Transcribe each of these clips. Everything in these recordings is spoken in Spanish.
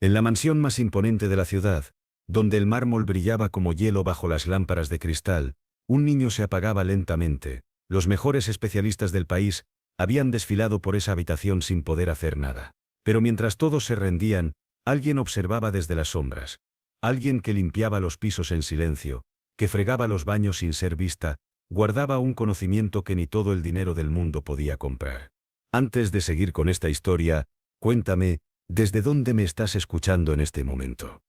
En la mansión más imponente de la ciudad, donde el mármol brillaba como hielo bajo las lámparas de cristal, un niño se apagaba lentamente. Los mejores especialistas del país habían desfilado por esa habitación sin poder hacer nada. Pero mientras todos se rendían, alguien observaba desde las sombras. Alguien que limpiaba los pisos en silencio, que fregaba los baños sin ser vista, guardaba un conocimiento que ni todo el dinero del mundo podía comprar. Antes de seguir con esta historia, cuéntame, ¿desde dónde me estás escuchando en este momento?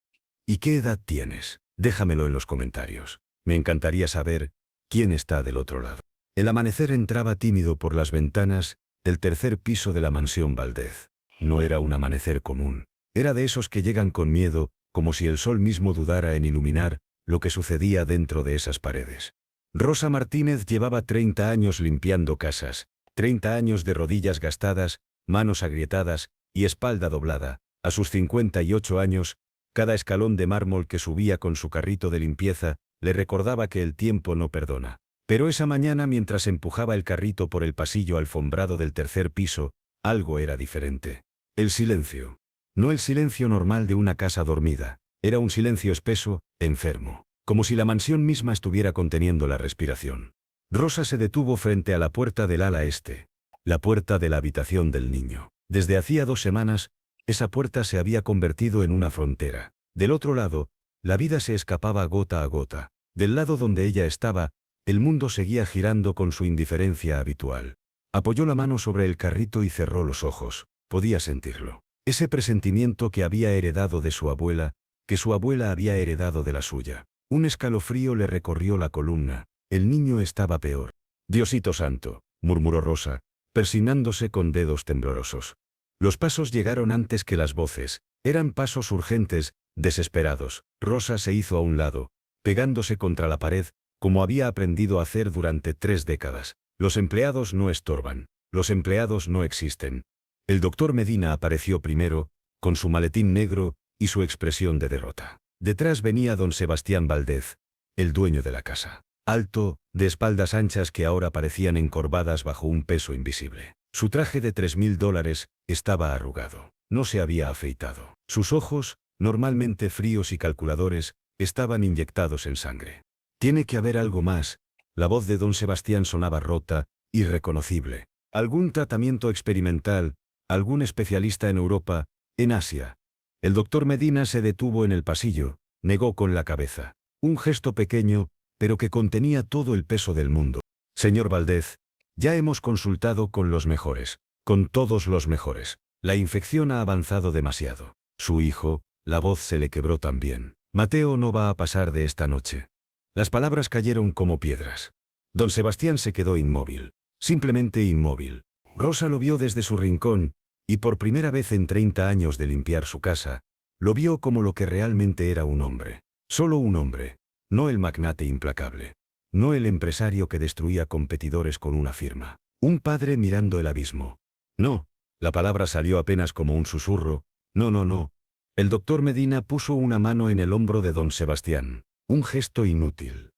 ¿Y qué edad tienes? Déjamelo en los comentarios. Me encantaría saber quién está del otro lado. El amanecer entraba tímido por las ventanas del tercer piso de la mansión Valdez. No era un amanecer común. Era de esos que llegan con miedo, como si el sol mismo dudara en iluminar lo que sucedía dentro de esas paredes. Rosa Martínez llevaba 30 años limpiando casas, 30 años de rodillas gastadas, manos agrietadas y espalda doblada. A sus 58 años, cada escalón de mármol que subía con su carrito de limpieza le recordaba que el tiempo no perdona. Pero esa mañana, mientras empujaba el carrito por el pasillo alfombrado del tercer piso, algo era diferente. El silencio. No el silencio normal de una casa dormida. Era un silencio espeso, enfermo, como si la mansión misma estuviera conteniendo la respiración. Rosa se detuvo frente a la puerta del ala este, la puerta de la habitación del niño. Desde hacía 2 semanas, esa puerta se había convertido en una frontera. Del otro lado, la vida se escapaba gota a gota. Del lado donde ella estaba, el mundo seguía girando con su indiferencia habitual. Apoyó la mano sobre el carrito y cerró los ojos. Podía sentirlo. Ese presentimiento que había heredado de su abuela, que su abuela había heredado de la suya. Un escalofrío le recorrió la columna. El niño estaba peor. Diosito santo, murmuró Rosa, persignándose con dedos temblorosos. Los pasos llegaron antes que las voces. Eran pasos urgentes, desesperados. Rosa se hizo a un lado, pegándose contra la pared, como había aprendido a hacer durante 3 décadas. Los empleados no estorban. Los empleados no existen. El doctor Medina apareció primero, con su maletín negro y su expresión de derrota. Detrás venía don Sebastián Valdez, el dueño de la casa. Alto, de espaldas anchas que ahora parecían encorvadas bajo un peso invisible. Su traje de $3.000 estaba arrugado. No se había afeitado. Sus ojos, normalmente fríos y calculadores, estaban inyectados en sangre. Tiene que haber algo más. La voz de don Sebastián sonaba rota, irreconocible. Algún tratamiento experimental, algún especialista en Europa, en Asia. El doctor Medina se detuvo en el pasillo, negó con la cabeza. Un gesto pequeño, pero que contenía todo el peso del mundo. Señor Valdez, ya hemos consultado con los mejores, con todos los mejores. La infección ha avanzado demasiado. Su hijo, la voz se le quebró también. Mateo no va a pasar de esta noche. Las palabras cayeron como piedras. Don Sebastián se quedó inmóvil, simplemente inmóvil. Rosa lo vio desde su rincón, y por primera vez en 30 años de limpiar su casa, lo vio como lo que realmente era un hombre. Solo un hombre, no el magnate implacable. No el empresario que destruía competidores con una firma. Un padre mirando el abismo. No, la palabra salió apenas como un susurro. No, no, no. El doctor Medina puso una mano en el hombro de don Sebastián. Un gesto inútil.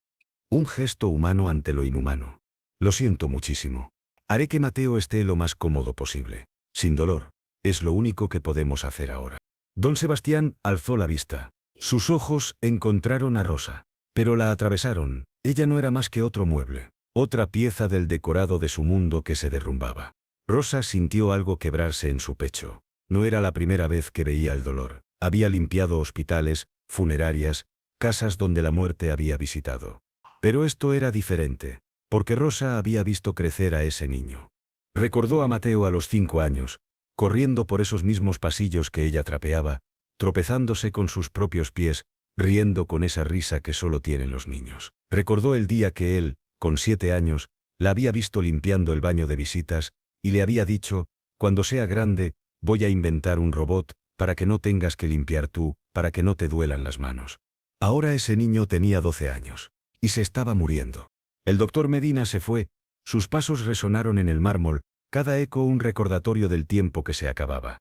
Un gesto humano ante lo inhumano. Lo siento muchísimo. Haré que Mateo esté lo más cómodo posible. Sin dolor. Es lo único que podemos hacer ahora. Don Sebastián alzó la vista. Sus ojos encontraron a Rosa. Pero la atravesaron. Ella no era más que otro mueble. Otra pieza del decorado de su mundo que se derrumbaba. Rosa sintió algo quebrarse en su pecho. No era la primera vez que veía el dolor. Había limpiado hospitales, funerarias, casas donde la muerte había visitado. Pero esto era diferente, porque Rosa había visto crecer a ese niño. Recordó a Mateo a los 5 años, corriendo por esos mismos pasillos que ella trapeaba, tropezándose con sus propios pies, riendo con esa risa que solo tienen los niños. Recordó el día que él, con 7 años, la había visto limpiando el baño de visitas, y le había dicho, cuando sea grande, voy a inventar un robot, para que no tengas que limpiar tú, para que no te duelan las manos. Ahora ese niño tenía 12 años, y se estaba muriendo. El doctor Medina se fue, sus pasos resonaron en el mármol, cada eco un recordatorio del tiempo que se acababa.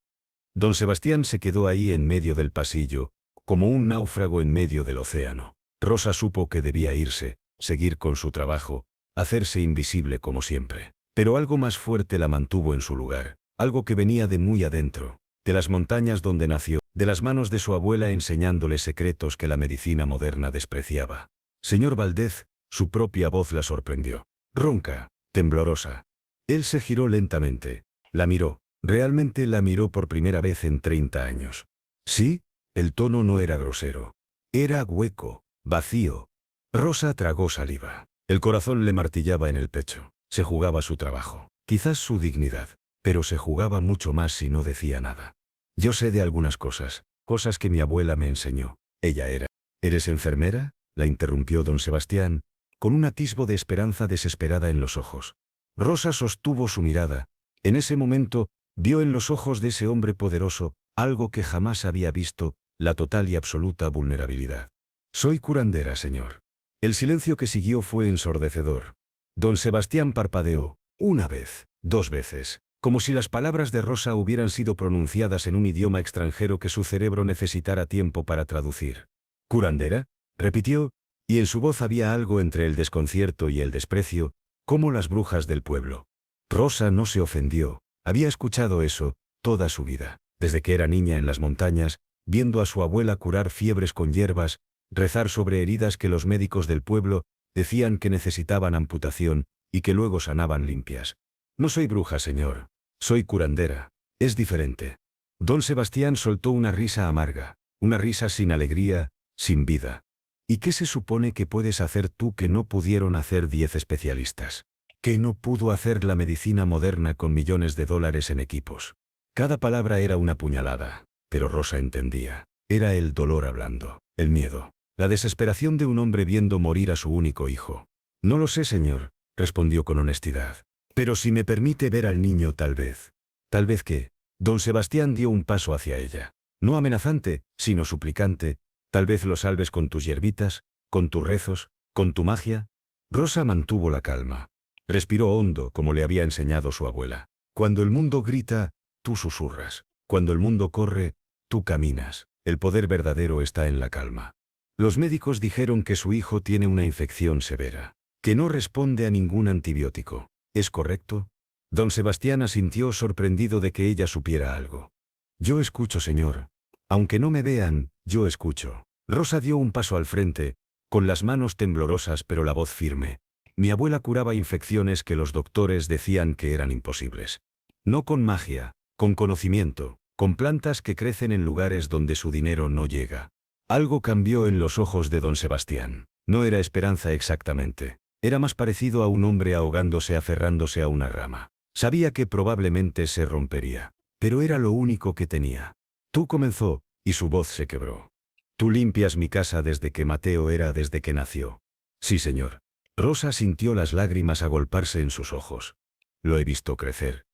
Don Sebastián se quedó ahí en medio del pasillo, como un náufrago en medio del océano. Rosa supo que debía irse, seguir con su trabajo, hacerse invisible como siempre. Pero algo más fuerte la mantuvo en su lugar, algo que venía de muy adentro. de las montañas donde nació, de las manos de su abuela enseñándole secretos que la medicina moderna despreciaba. Señor Valdez, su propia voz la sorprendió. Ronca, temblorosa. Él se giró lentamente. La miró. Realmente la miró por primera vez en 30 años. Sí, el tono no era grosero. Era hueco, vacío. Rosa tragó saliva. El corazón le martillaba en el pecho. Se jugaba su trabajo. Quizás su dignidad. Pero se jugaba mucho más si no decía nada. Yo sé de algunas cosas. Cosas que mi abuela me enseñó. Ella era. ¿Eres enfermera?, la interrumpió don Sebastián, con un atisbo de esperanza desesperada en los ojos. Rosa sostuvo su mirada. En ese momento, vio en los ojos de ese hombre poderoso, algo que jamás había visto, la total y absoluta vulnerabilidad. Soy curandera, señor. El silencio que siguió fue ensordecedor. Don Sebastián parpadeó, una vez, 2 veces, como si las palabras de Rosa hubieran sido pronunciadas en un idioma extranjero que su cerebro necesitara tiempo para traducir. ¿Curandera?, repitió, y en su voz había algo entre el desconcierto y el desprecio, como las brujas del pueblo. Rosa no se ofendió. Había escuchado eso toda su vida, desde que era niña en las montañas, viendo a su abuela curar fiebres con hierbas, rezar sobre heridas que los médicos del pueblo decían que necesitaban amputación y que luego sanaban limpias. No soy bruja, señor. Soy curandera. Es diferente. Don Sebastián soltó una risa amarga, una risa sin alegría, sin vida. ¿Y qué se supone que puedes hacer tú que no pudieron hacer 10 especialistas? ¿Qué no pudo hacer la medicina moderna con millones de dólares en equipos? Cada palabra era una puñalada, pero Rosa entendía. Era el dolor hablando, el miedo, la desesperación de un hombre viendo morir a su único hijo. No lo sé, señor, respondió con honestidad. Pero si me permite ver al niño, tal vez. ¿Tal vez qué? Don Sebastián dio un paso hacia ella. No amenazante, sino suplicante. Tal vez lo salves con tus hierbitas, con tus rezos, con tu magia. Rosa mantuvo la calma. Respiró hondo como le había enseñado su abuela. Cuando el mundo grita, tú susurras. Cuando el mundo corre, tú caminas. El poder verdadero está en la calma. Los médicos dijeron que su hijo tiene una infección severa, que no responde a ningún antibiótico. ¿Es correcto? Don Sebastián asintió sorprendido de que ella supiera algo. Yo escucho, señor. Aunque no me vean, yo escucho. Rosa dio un paso al frente, con las manos temblorosas pero la voz firme. Mi abuela curaba infecciones que los doctores decían que eran imposibles. No con magia, con conocimiento, con plantas que crecen en lugares donde su dinero no llega. Algo cambió en los ojos de don Sebastián. No era esperanza exactamente. Era más parecido a un hombre ahogándose aferrándose a una rama. Sabía que probablemente se rompería, pero era lo único que tenía. Tú comenzó, y su voz se quebró. Tú limpias mi casa desde que Mateo desde que nació. Sí, señor. Rosa sintió las lágrimas agolparse en sus ojos. Lo he visto crecer.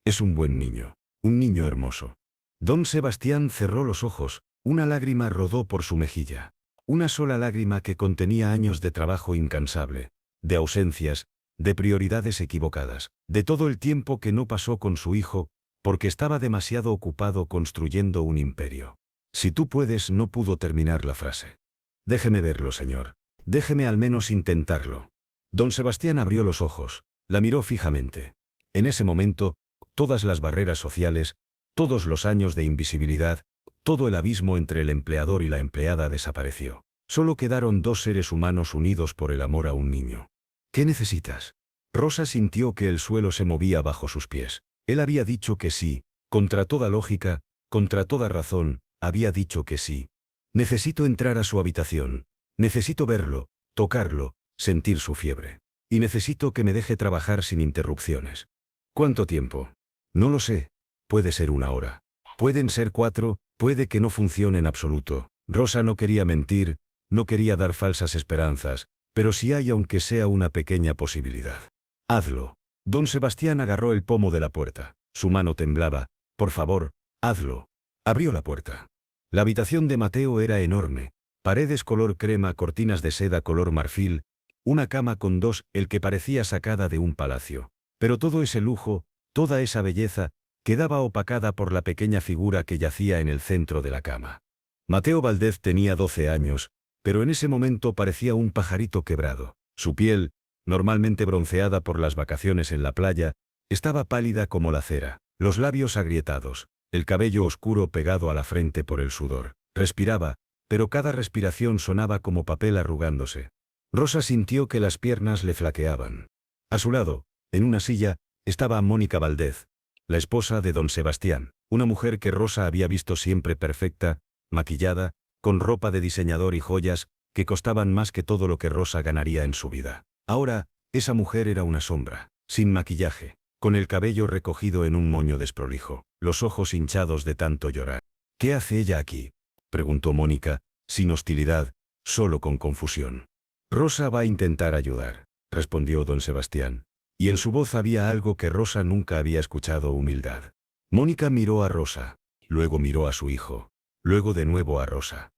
Es un buen niño, un niño hermoso. Don Sebastián cerró los ojos, una lágrima rodó por su mejilla. Una sola lágrima que contenía años de trabajo incansable, de ausencias, de prioridades equivocadas, de todo el tiempo que no pasó con su hijo, porque estaba demasiado ocupado construyendo un imperio. Si tú puedes, no pudo terminar la frase. Déjeme verlo, señor. Déjeme al menos intentarlo. Don Sebastián abrió los ojos, la miró fijamente. En ese momento, todas las barreras sociales, todos los años de invisibilidad, todo el abismo entre el empleador y la empleada desapareció. Solo quedaron 2 seres humanos unidos por el amor a un niño. ¿Qué necesitas? Rosa sintió que el suelo se movía bajo sus pies. Él había dicho que sí, contra toda lógica, contra toda razón, había dicho que sí. Necesito entrar a su habitación. Necesito verlo, tocarlo, sentir su fiebre. Y necesito que me deje trabajar sin interrupciones. ¿Cuánto tiempo? No lo sé. Puede ser 1 hora. Pueden ser 4, puede que no funcione en absoluto. Rosa no quería mentir, no quería dar falsas esperanzas, pero si hay aunque sea una pequeña posibilidad. Hazlo. Don Sebastián agarró el pomo de la puerta. Su mano temblaba. Por favor, hazlo. Abrió la puerta. La habitación de Mateo era enorme. Paredes color crema, cortinas de seda color marfil, una cama con 2, el que parecía sacada de un palacio. Pero todo ese lujo, toda esa belleza, quedaba opacada por la pequeña figura que yacía en el centro de la cama. Mateo Valdez tenía 12 años, pero en ese momento parecía un pajarito quebrado. Su piel, normalmente bronceada por las vacaciones en la playa, estaba pálida como la cera, los labios agrietados, el cabello oscuro pegado a la frente por el sudor. Respiraba, pero cada respiración sonaba como papel arrugándose. Rosa sintió que las piernas le flaqueaban. A su lado, en una silla, estaba Mónica Valdez, la esposa de don Sebastián, una mujer que Rosa había visto siempre perfecta, maquillada, con ropa de diseñador y joyas, que costaban más que todo lo que Rosa ganaría en su vida. Ahora, esa mujer era una sombra, sin maquillaje, con el cabello recogido en un moño desprolijo, los ojos hinchados de tanto llorar. ¿Qué hace ella aquí?, preguntó Mónica, sin hostilidad, solo con confusión. Rosa va a intentar ayudar, respondió don Sebastián, y en su voz había algo que Rosa nunca había escuchado: humildad. Mónica miró a Rosa, luego miró a su hijo, luego de nuevo a Rosa.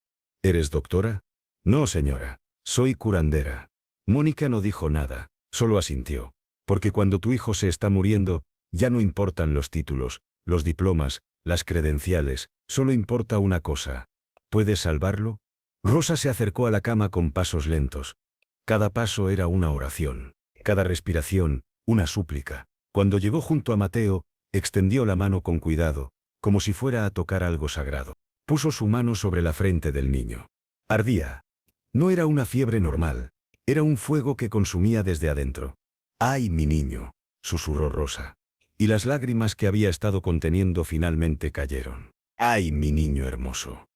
¿Eres doctora? No, señora, soy curandera. Mónica no dijo nada, solo asintió, porque cuando tu hijo se está muriendo, ya no importan los títulos, los diplomas, las credenciales, solo importa una cosa: ¿puedes salvarlo? Rosa se acercó a la cama con pasos lentos. Cada paso era una oración, cada respiración, una súplica. Cuando llegó junto a Mateo, extendió la mano con cuidado, como si fuera a tocar algo sagrado. Puso su mano sobre la frente del niño. Ardía. No era una fiebre normal, era un fuego que consumía desde adentro. ¡Ay, mi niño!, susurró Rosa. Y las lágrimas que había estado conteniendo finalmente cayeron. ¡Ay, mi niño hermoso!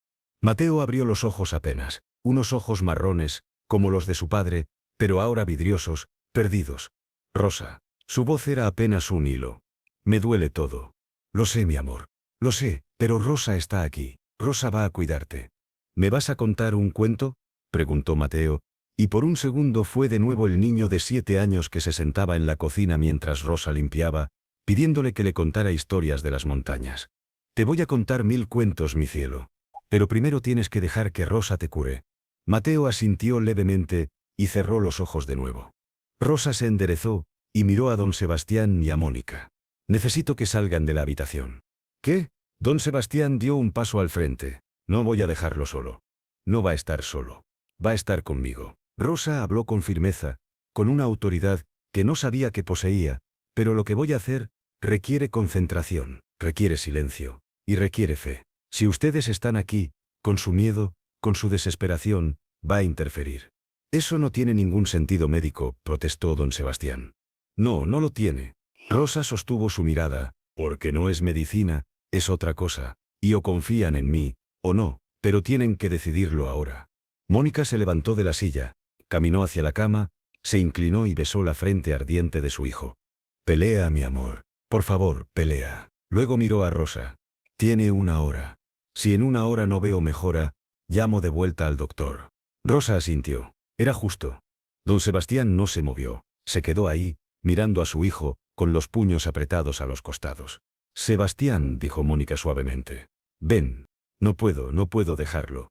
Mateo abrió los ojos apenas, unos ojos marrones, como los de su padre, pero ahora vidriosos, perdidos. Rosa. Su voz era apenas un hilo. Me duele todo. Lo sé, mi amor. Lo sé, pero Rosa está aquí. Rosa va a cuidarte. ¿Me vas a contar un cuento?, preguntó Mateo, y por un segundo fue de nuevo el niño de 7 años que se sentaba en la cocina mientras Rosa limpiaba, pidiéndole que le contara historias de las montañas. Te voy a contar 1000 cuentos, mi cielo. Pero primero tienes que dejar que Rosa te cure. Mateo asintió levemente, y cerró los ojos de nuevo. Rosa se enderezó, y miró a don Sebastián y a Mónica. Necesito que salgan de la habitación. ¿Qué? Don Sebastián dio un paso al frente. No voy a dejarlo solo. No va a estar solo. Va a estar conmigo. Rosa habló con firmeza, con una autoridad que no sabía que poseía, pero lo que voy a hacer requiere concentración, requiere silencio, y requiere fe. Si ustedes están aquí, con su miedo, con su desesperación, va a interferir. Eso no tiene ningún sentido médico, protestó don Sebastián. No, no lo tiene. Rosa sostuvo su mirada, porque no es medicina, es otra cosa, y o confían en mí, o no, pero tienen que decidirlo ahora. Mónica se levantó de la silla, caminó hacia la cama, se inclinó y besó la frente ardiente de su hijo. Pelea, mi amor. Por favor, pelea. Luego miró a Rosa. Tiene 1 hora. Si en 1 hora no veo mejora, llamo de vuelta al doctor. Rosa asintió. Era justo. Don Sebastián no se movió, se quedó ahí, mirando a su hijo, con los puños apretados a los costados. Sebastián, dijo Mónica suavemente. Ven. No puedo dejarlo.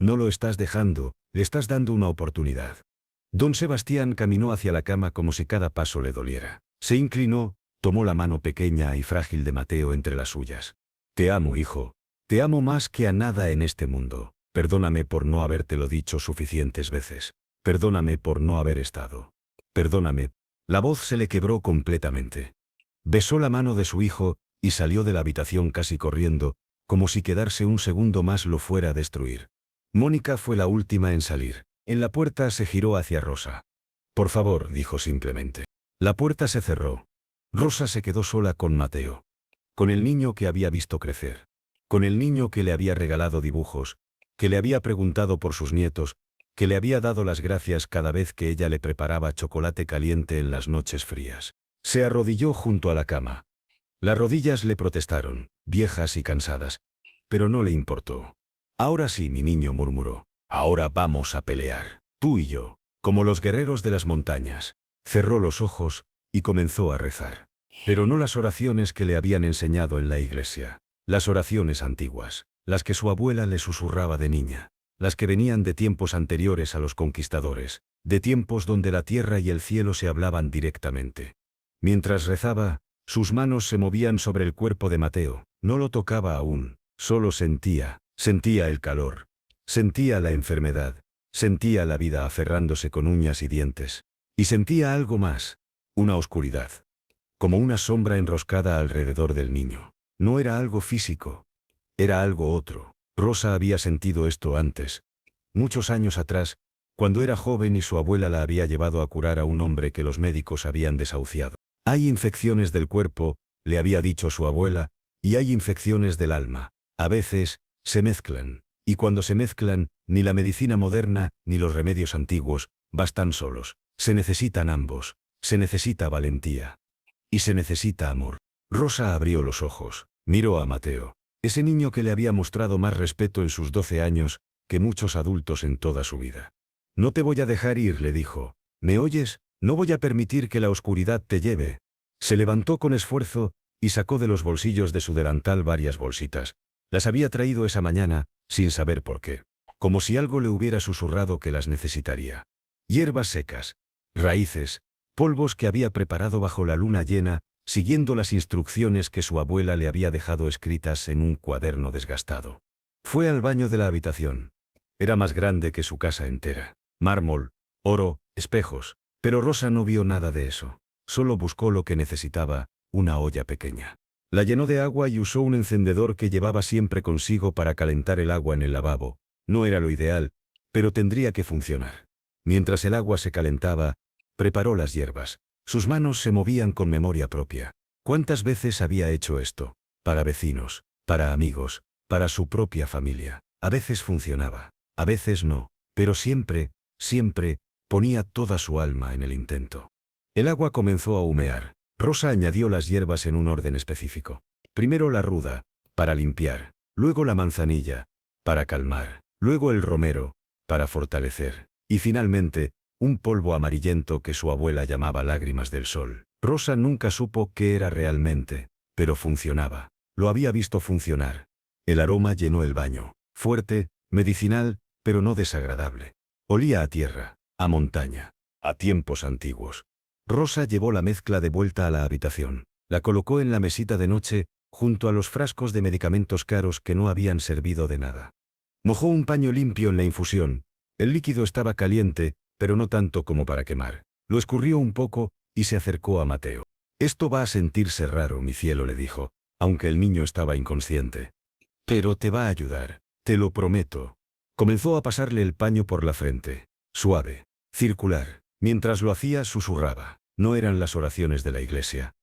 No lo estás dejando, le estás dando una oportunidad. Don Sebastián caminó hacia la cama como si cada paso le doliera. Se inclinó, tomó la mano pequeña y frágil de Mateo entre las suyas. Te amo, hijo. Te amo más que a nada en este mundo. Perdóname por no habértelo dicho suficientes veces. Perdóname por no haber estado. Perdóname. La voz se le quebró completamente. Besó la mano de su hijo, y salió de la habitación casi corriendo, como si quedarse un segundo más lo fuera a destruir. Mónica fue la última en salir. En la puerta se giró hacia Rosa. Por favor, dijo simplemente. La puerta se cerró. Rosa se quedó sola con Mateo. Con el niño que había visto crecer. Con el niño que le había regalado dibujos, que le había preguntado por sus nietos, que le había dado las gracias cada vez que ella le preparaba chocolate caliente en las noches frías. Se arrodilló junto a la cama. Las rodillas le protestaron, viejas y cansadas, pero no le importó. Ahora sí, mi niño, murmuró. Ahora vamos a pelear, tú y yo, como los guerreros de las montañas. Cerró los ojos, y comenzó a rezar. Pero no las oraciones que le habían enseñado en la iglesia. Las oraciones antiguas, las que su abuela le susurraba de niña. Las que venían de tiempos anteriores a los conquistadores, de tiempos donde la tierra y el cielo se hablaban directamente. Mientras rezaba, sus manos se movían sobre el cuerpo de Mateo. No lo tocaba aún, solo sentía el calor, sentía la enfermedad, sentía la vida aferrándose con uñas y dientes. Y sentía algo más, una oscuridad, como una sombra enroscada alrededor del niño. No era algo físico. Era algo otro. Rosa había sentido esto antes. Muchos años atrás, cuando era joven y su abuela la había llevado a curar a un hombre que los médicos habían desahuciado. Hay infecciones del cuerpo, le había dicho su abuela, y hay infecciones del alma. A veces, se mezclan. Y cuando se mezclan, ni la medicina moderna, ni los remedios antiguos, bastan solos. Se necesitan ambos. Se necesita valentía. Y se necesita amor. Rosa abrió los ojos. Miró a Mateo. Ese niño que le había mostrado más respeto en sus 12 años, que muchos adultos en toda su vida. No te voy a dejar ir, le dijo. ¿Me oyes? No voy a permitir que la oscuridad te lleve. Se levantó con esfuerzo, y sacó de los bolsillos de su delantal varias bolsitas. Las había traído esa mañana, sin saber por qué. Como si algo le hubiera susurrado que las necesitaría. Hierbas secas, raíces, polvos que había preparado bajo la luna llena, siguiendo las instrucciones que su abuela le había dejado escritas en un cuaderno desgastado. Fue al baño de la habitación. Era más grande que su casa entera. Mármol, oro, espejos. Pero Rosa no vio nada de eso. Solo buscó lo que necesitaba, una olla pequeña. La llenó de agua y usó un encendedor que llevaba siempre consigo para calentar el agua en el lavabo. No era lo ideal, pero tendría que funcionar. Mientras el agua se calentaba, preparó las hierbas. Sus manos se movían con memoria propia. ¿Cuántas veces había hecho esto? Para vecinos, para amigos, para su propia familia. A veces funcionaba, a veces no, pero siempre, siempre, ponía toda su alma en el intento. El agua comenzó a humear. Rosa añadió las hierbas en un orden específico. Primero la ruda, para limpiar, luego la manzanilla, para calmar, luego el romero, para fortalecer, y finalmente, un polvo amarillento que su abuela llamaba lágrimas del sol. Rosa nunca supo qué era realmente, pero funcionaba. Lo había visto funcionar. El aroma llenó el baño. Fuerte, medicinal, pero no desagradable. Olía a tierra, a montaña, a tiempos antiguos. Rosa llevó la mezcla de vuelta a la habitación. La colocó en la mesita de noche, junto a los frascos de medicamentos caros que no habían servido de nada. Mojó un paño limpio en la infusión. El líquido estaba caliente, pero no tanto como para quemar. Lo escurrió un poco, y se acercó a Mateo. Esto va a sentirse raro, mi cielo, le dijo, aunque el niño estaba inconsciente. Pero te va a ayudar, te lo prometo. Comenzó a pasarle el paño por la frente. Suave, circular. Mientras lo hacía, susurraba. No eran las oraciones de la iglesia.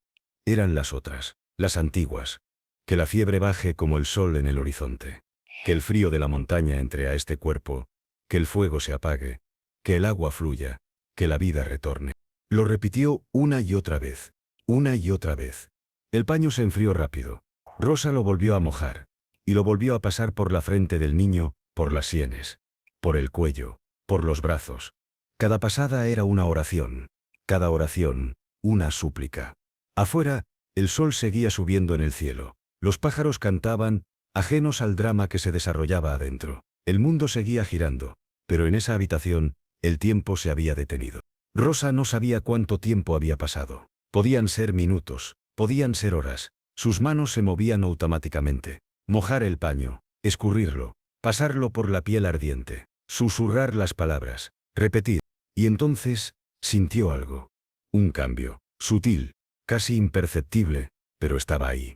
Eran las otras, las antiguas. Que la fiebre baje como el sol en el horizonte. Que el frío de la montaña entre a este cuerpo. Que el fuego se apague. Que el agua fluya. Que la vida retorne. Lo repitió una y otra vez. Una y otra vez. El paño se enfrió rápido. Rosa lo volvió a mojar. Y lo volvió a pasar por la frente del niño, por las sienes. Por el cuello. Por los brazos. Cada pasada era una oración. Cada oración, una súplica. Afuera, el sol seguía subiendo en el cielo. Los pájaros cantaban, ajenos al drama que se desarrollaba adentro. El mundo seguía girando, pero en esa habitación, el tiempo se había detenido. Rosa no sabía cuánto tiempo había pasado. Podían ser minutos, podían ser horas. Sus manos se movían automáticamente. Mojar el paño, escurrirlo, pasarlo por la piel ardiente, susurrar las palabras, repetir. Y entonces, sintió algo. Un cambio, sutil, casi imperceptible, pero estaba ahí.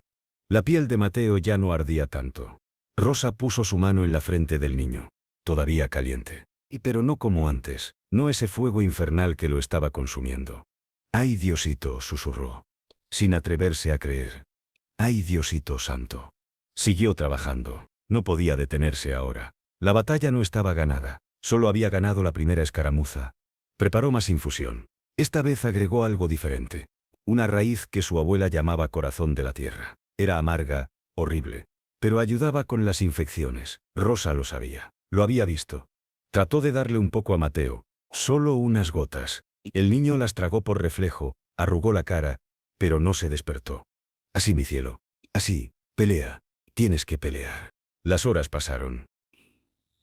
La piel de Mateo ya no ardía tanto. Rosa puso su mano en la frente del niño, todavía caliente. Pero no como antes, no ese fuego infernal que lo estaba consumiendo. ¡Ay, Diosito!, susurró, sin atreverse a creer. ¡Ay, Diosito santo! Siguió trabajando. No podía detenerse ahora. La batalla no estaba ganada. Solo había ganado la primera escaramuza. Preparó más infusión. Esta vez agregó algo diferente. Una raíz que su abuela llamaba corazón de la tierra. Era amarga, horrible. Pero ayudaba con las infecciones. Rosa lo sabía. Lo había visto. Trató de darle un poco a Mateo. Solo unas gotas. El niño las tragó por reflejo, arrugó la cara, pero no se despertó. Así, mi cielo. Así. Pelea. Tienes que pelear. Las horas pasaron.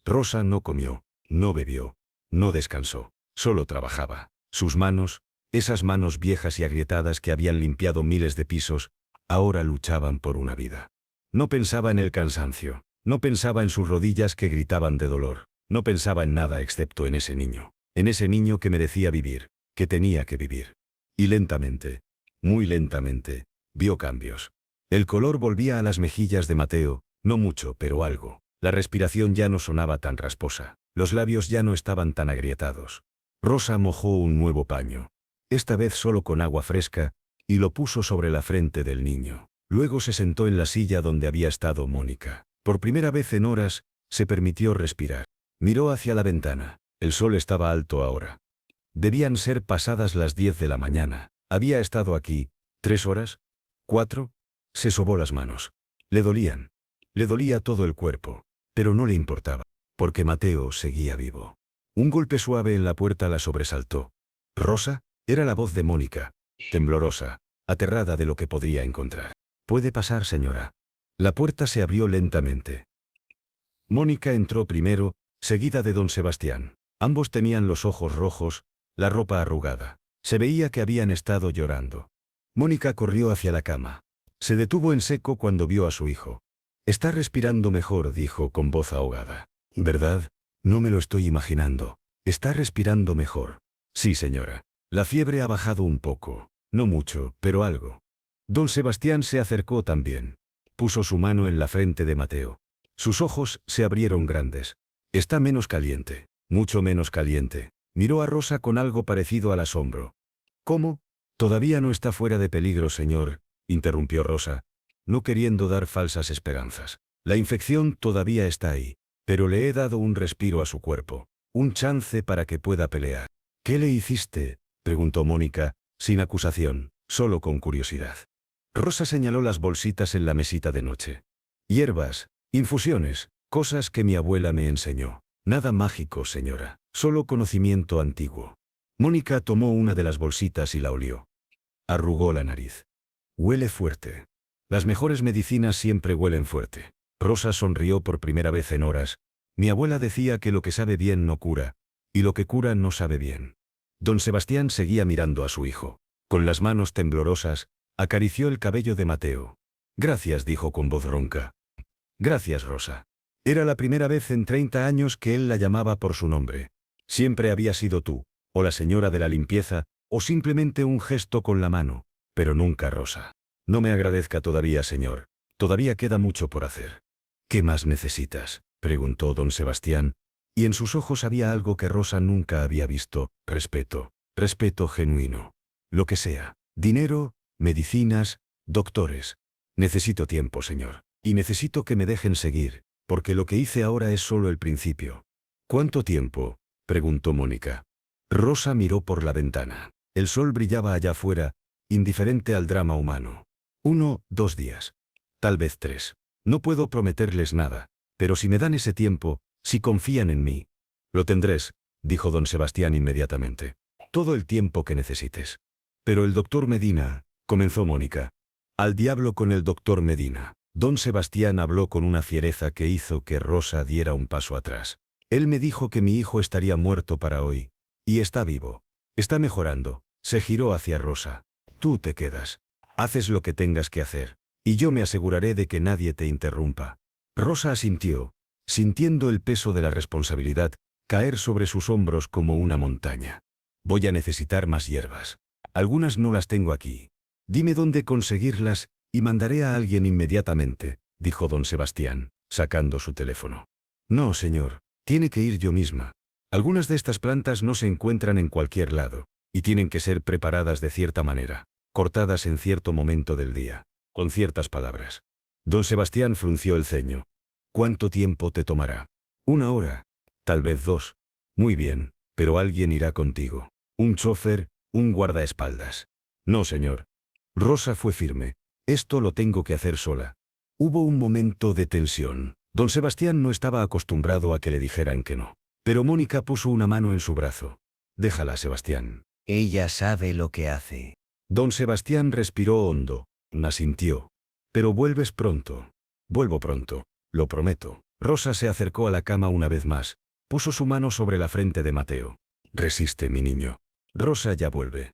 Rosa no comió, no bebió, no descansó. Solo trabajaba. Sus manos, esas manos viejas y agrietadas que habían limpiado miles de pisos, ahora luchaban por una vida. No pensaba en el cansancio. No pensaba en sus rodillas que gritaban de dolor. No pensaba en nada excepto en ese niño. En ese niño que merecía vivir, que tenía que vivir. Y lentamente, muy lentamente, vio cambios. El color volvía a las mejillas de Mateo, no mucho, pero algo. La respiración ya no sonaba tan rasposa. Los labios ya no estaban tan agrietados. Rosa mojó un nuevo paño. Esta vez solo con agua fresca, y lo puso sobre la frente del niño. Luego se sentó en la silla donde había estado Mónica. Por primera vez en horas, se permitió respirar. Miró hacia la ventana. El sol estaba alto ahora. Debían ser pasadas las 10 de la mañana. Había estado aquí, 3 horas, 4. Se sobó las manos. Le dolían. Le dolía todo el cuerpo, pero no le importaba, porque Mateo seguía vivo. Un golpe suave en la puerta la sobresaltó. ¿Rosa? Era la voz de Mónica, temblorosa, aterrada de lo que podría encontrar. «Puede pasar, señora». La puerta se abrió lentamente. Mónica entró primero, seguida de don Sebastián. Ambos tenían los ojos rojos, la ropa arrugada. Se veía que habían estado llorando. Mónica corrió hacia la cama. Se detuvo en seco cuando vio a su hijo. «Está respirando mejor», dijo con voz ahogada. «¿Verdad? No me lo estoy imaginando. Está respirando mejor». «Sí, señora. La fiebre ha bajado un poco. No mucho, pero algo». Don Sebastián se acercó también. Puso su mano en la frente de Mateo. Sus ojos se abrieron grandes. «Está menos caliente. Mucho menos caliente». Miró a Rosa con algo parecido al asombro. «¿Cómo? Todavía no está fuera de peligro, señor», interrumpió Rosa, no queriendo dar falsas esperanzas. «La infección todavía está ahí, pero le he dado un respiro a su cuerpo, un chance para que pueda pelear». «¿Qué le hiciste?», preguntó Mónica, sin acusación, solo con curiosidad. Rosa señaló las bolsitas en la mesita de noche. «Hierbas, infusiones, cosas que mi abuela me enseñó. Nada mágico, señora, solo conocimiento antiguo». Mónica tomó una de las bolsitas y la olió. Arrugó la nariz. «Huele fuerte. Las mejores medicinas siempre huelen fuerte». Rosa sonrió por primera vez en horas. «Mi abuela decía que lo que sabe bien no cura, y lo que cura no sabe bien». Don Sebastián seguía mirando a su hijo. Con las manos temblorosas, acarició el cabello de Mateo. «Gracias», dijo con voz ronca. «Gracias, Rosa». Era la primera vez en 30 años que él la llamaba por su nombre. Siempre había sido tú, o la señora de la limpieza, o simplemente un gesto con la mano, pero nunca Rosa. «No me agradezca todavía, señor. Todavía queda mucho por hacer». «¿Qué más necesitas?», preguntó don Sebastián, y en sus ojos había algo que Rosa nunca había visto: respeto, respeto genuino. «Lo que sea. Dinero, medicinas, doctores. Necesito tiempo, señor. Y necesito que me dejen seguir, porque lo que hice ahora es solo el principio». «¿Cuánto tiempo?», preguntó Mónica. Rosa miró por la ventana. El sol brillaba allá afuera, indiferente al drama humano. 1, 2 días. Tal vez 3. No puedo prometerles nada, pero si me dan ese tiempo, si confían en mí. «Lo tendrás», dijo don Sebastián inmediatamente. «Todo el tiempo que necesites». «Pero el doctor Medina», comenzó Mónica. «Al diablo con el doctor Medina». Don Sebastián habló con una fiereza que hizo que Rosa diera un paso atrás. «Él me dijo que mi hijo estaría muerto para hoy. Y está vivo. Está mejorando». Se giró hacia Rosa. «Tú te quedas. Haces lo que tengas que hacer. Y yo me aseguraré de que nadie te interrumpa». Rosa asintió, sintiendo el peso de la responsabilidad caer sobre sus hombros como una montaña. «Voy a necesitar más hierbas. Algunas no las tengo aquí. Dime dónde conseguirlas y mandaré a alguien inmediatamente», dijo don Sebastián, sacando su teléfono. «No, señor, tiene que ir yo misma. Algunas de estas plantas no se encuentran en cualquier lado, y tienen que ser preparadas de cierta manera, cortadas en cierto momento del día, con ciertas palabras». Don Sebastián frunció el ceño. «¿Cuánto tiempo te tomará?». «1 hora. Tal vez 2. «Muy bien, pero alguien irá contigo. Un chofer, un guardaespaldas». «No, señor». Rosa fue firme. «Esto lo tengo que hacer sola». Hubo un momento de tensión. Don Sebastián no estaba acostumbrado a que le dijeran que no. Pero Mónica puso una mano en su brazo. «Déjala, Sebastián. Ella sabe lo que hace». Don Sebastián respiró hondo. Asintió. «Pero vuelves pronto». «Vuelvo pronto, lo prometo». Rosa se acercó a la cama una vez más. Puso su mano sobre la frente de Mateo. «Resiste, mi niño. Rosa ya vuelve».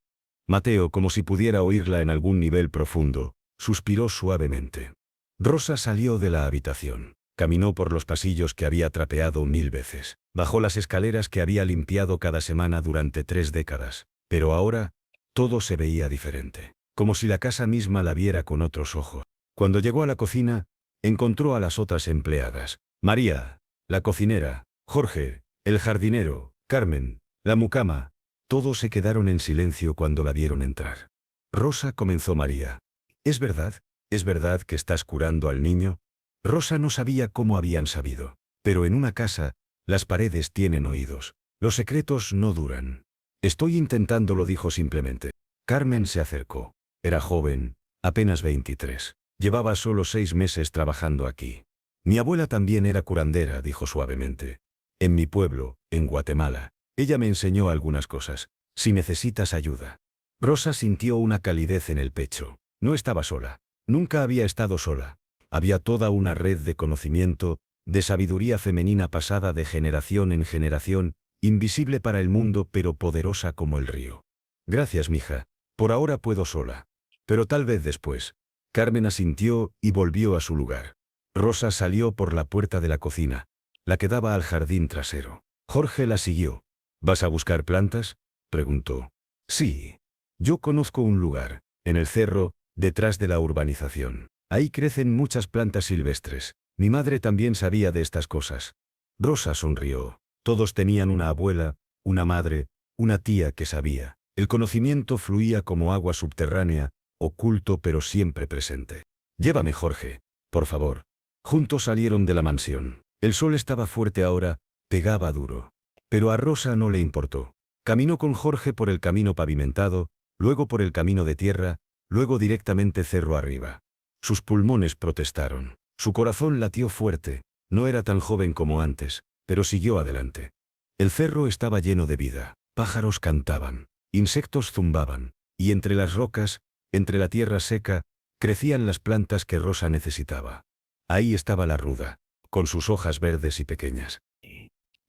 Mateo, como si pudiera oírla en algún nivel profundo, suspiró suavemente. Rosa salió de la habitación. Caminó por los pasillos que había trapeado 1000 veces. Bajó las escaleras que había limpiado cada semana durante 3 décadas. Pero ahora, todo se veía diferente. Como si la casa misma la viera con otros ojos. Cuando llegó a la cocina, encontró a las otras empleadas. María, la cocinera, Jorge, el jardinero, Carmen, la mucama. Todos se quedaron en silencio cuando la vieron entrar. Rosa, comenzó María. ¿Es verdad que estás curando al niño? Rosa no sabía cómo habían sabido. Pero en una casa, las paredes tienen oídos. Los secretos no duran. Estoy intentándolo, dijo simplemente. Carmen se acercó. Era joven, apenas 23. Llevaba solo 6 meses trabajando aquí. Mi abuela también era curandera, dijo suavemente. En mi pueblo, en Guatemala. Ella me enseñó algunas cosas. Si necesitas ayuda. Rosa sintió una calidez en el pecho. No estaba sola. Nunca había estado sola. Había toda una red de conocimiento, de sabiduría femenina pasada de generación en generación, invisible para el mundo pero poderosa como el río. Gracias, mija. Por ahora puedo sola. Pero tal vez después. Carmen asintió y volvió a su lugar. Rosa salió por la puerta de la cocina, la que daba al jardín trasero. Jorge la siguió. ¿Vas a buscar plantas?, preguntó. Sí. Yo conozco un lugar, en el cerro, detrás de la urbanización. Ahí crecen muchas plantas silvestres. Mi madre también sabía de estas cosas. Rosa sonrió. Todos tenían una abuela, una madre, una tía que sabía. El conocimiento fluía como agua subterránea, oculto pero siempre presente. Llévame, Jorge, por favor. Juntos salieron de la mansión. El sol estaba fuerte ahora, pegaba duro. Pero a Rosa no le importó. Caminó con Jorge por el camino pavimentado, luego por el camino de tierra, luego directamente cerro arriba. Sus pulmones protestaron. Su corazón latió fuerte. No era tan joven como antes, pero siguió adelante. El cerro estaba lleno de vida. Pájaros cantaban, insectos zumbaban, y entre las rocas, entre la tierra seca, crecían las plantas que Rosa necesitaba. Ahí estaba la ruda, con sus hojas verdes y pequeñas.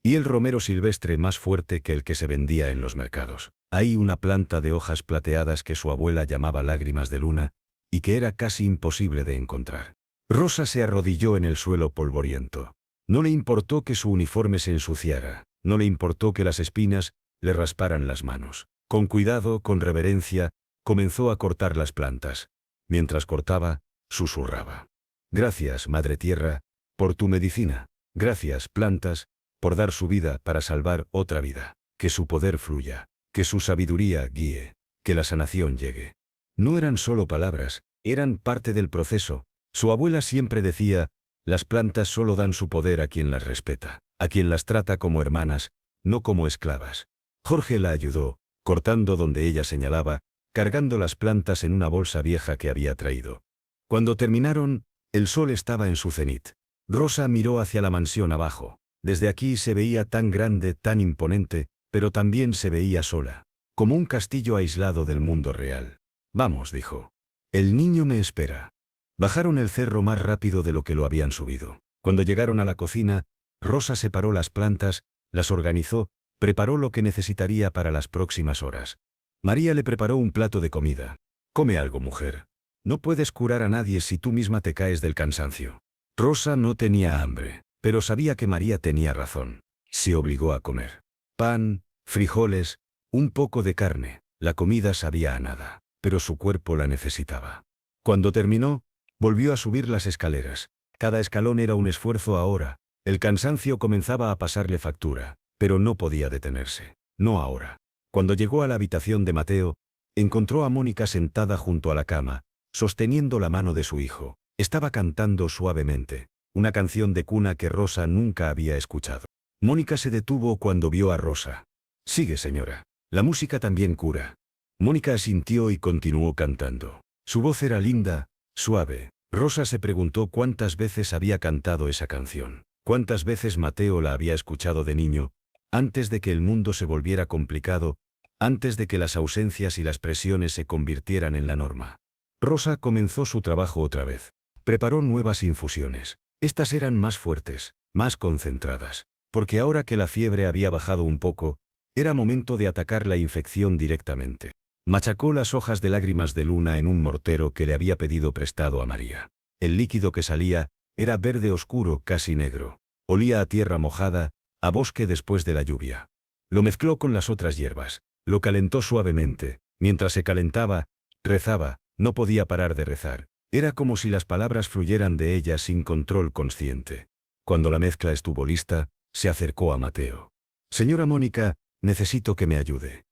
Y el romero silvestre más fuerte que el que se vendía en los mercados. Ahí una planta de hojas plateadas que su abuela llamaba lágrimas de luna, y que era casi imposible de encontrar. Rosa se arrodilló en el suelo polvoriento. No le importó que su uniforme se ensuciara, no le importó que las espinas le rasparan las manos. Con cuidado, con reverencia, comenzó a cortar las plantas. Mientras cortaba, susurraba. Gracias, Madre Tierra, por tu medicina. Gracias, plantas, por dar su vida para salvar otra vida. Que su poder fluya, que su sabiduría guíe, que la sanación llegue. No eran solo palabras, eran parte del proceso. Su abuela siempre decía, las plantas solo dan su poder a quien las respeta, a quien las trata como hermanas, no como esclavas. Jorge la ayudó, cortando donde ella señalaba, cargando las plantas en una bolsa vieja que había traído. Cuando terminaron, el sol estaba en su cenit. Rosa miró hacia la mansión abajo. Desde aquí se veía tan grande, tan imponente, pero también se veía sola, como un castillo aislado del mundo real. Vamos, dijo. El niño me espera. Bajaron el cerro más rápido de lo que lo habían subido. Cuando llegaron a la cocina, Rosa separó las plantas, las organizó, preparó lo que necesitaría para las próximas horas. María le preparó un plato de comida. Come algo, mujer. No puedes curar a nadie si tú misma te caes del cansancio. Rosa no tenía hambre, pero sabía que María tenía razón. Se obligó a comer. Pan, frijoles, un poco de carne. La comida sabía a nada, pero su cuerpo la necesitaba. Cuando terminó, volvió a subir las escaleras. Cada escalón era un esfuerzo ahora. El cansancio comenzaba a pasarle factura, pero no podía detenerse. No ahora. Cuando llegó a la habitación de Mateo, encontró a Mónica sentada junto a la cama, sosteniendo la mano de su hijo. Estaba cantando suavemente, una canción de cuna que Rosa nunca había escuchado. Mónica se detuvo cuando vio a Rosa. Sigue, señora. La música también cura. Mónica asintió y continuó cantando. Su voz era linda, suave. Rosa se preguntó cuántas veces había cantado esa canción. Cuántas veces Mateo la había escuchado de niño, antes de que el mundo se volviera complicado, antes de que las ausencias y las presiones se convirtieran en la norma. Rosa comenzó su trabajo otra vez. Preparó nuevas infusiones. Estas eran más fuertes, más concentradas, porque ahora que la fiebre había bajado un poco, era momento de atacar la infección directamente. Machacó las hojas de lágrimas de luna en un mortero que le había pedido prestado a María. El líquido que salía era verde oscuro, casi negro. Olía a tierra mojada, a bosque después de la lluvia. Lo mezcló con las otras hierbas. Lo calentó suavemente. Mientras se calentaba, rezaba. No podía parar de rezar. Era como si las palabras fluyeran de ella sin control consciente. Cuando la mezcla estuvo lista, se acercó a Mateo. Señora Mónica, necesito que me ayude.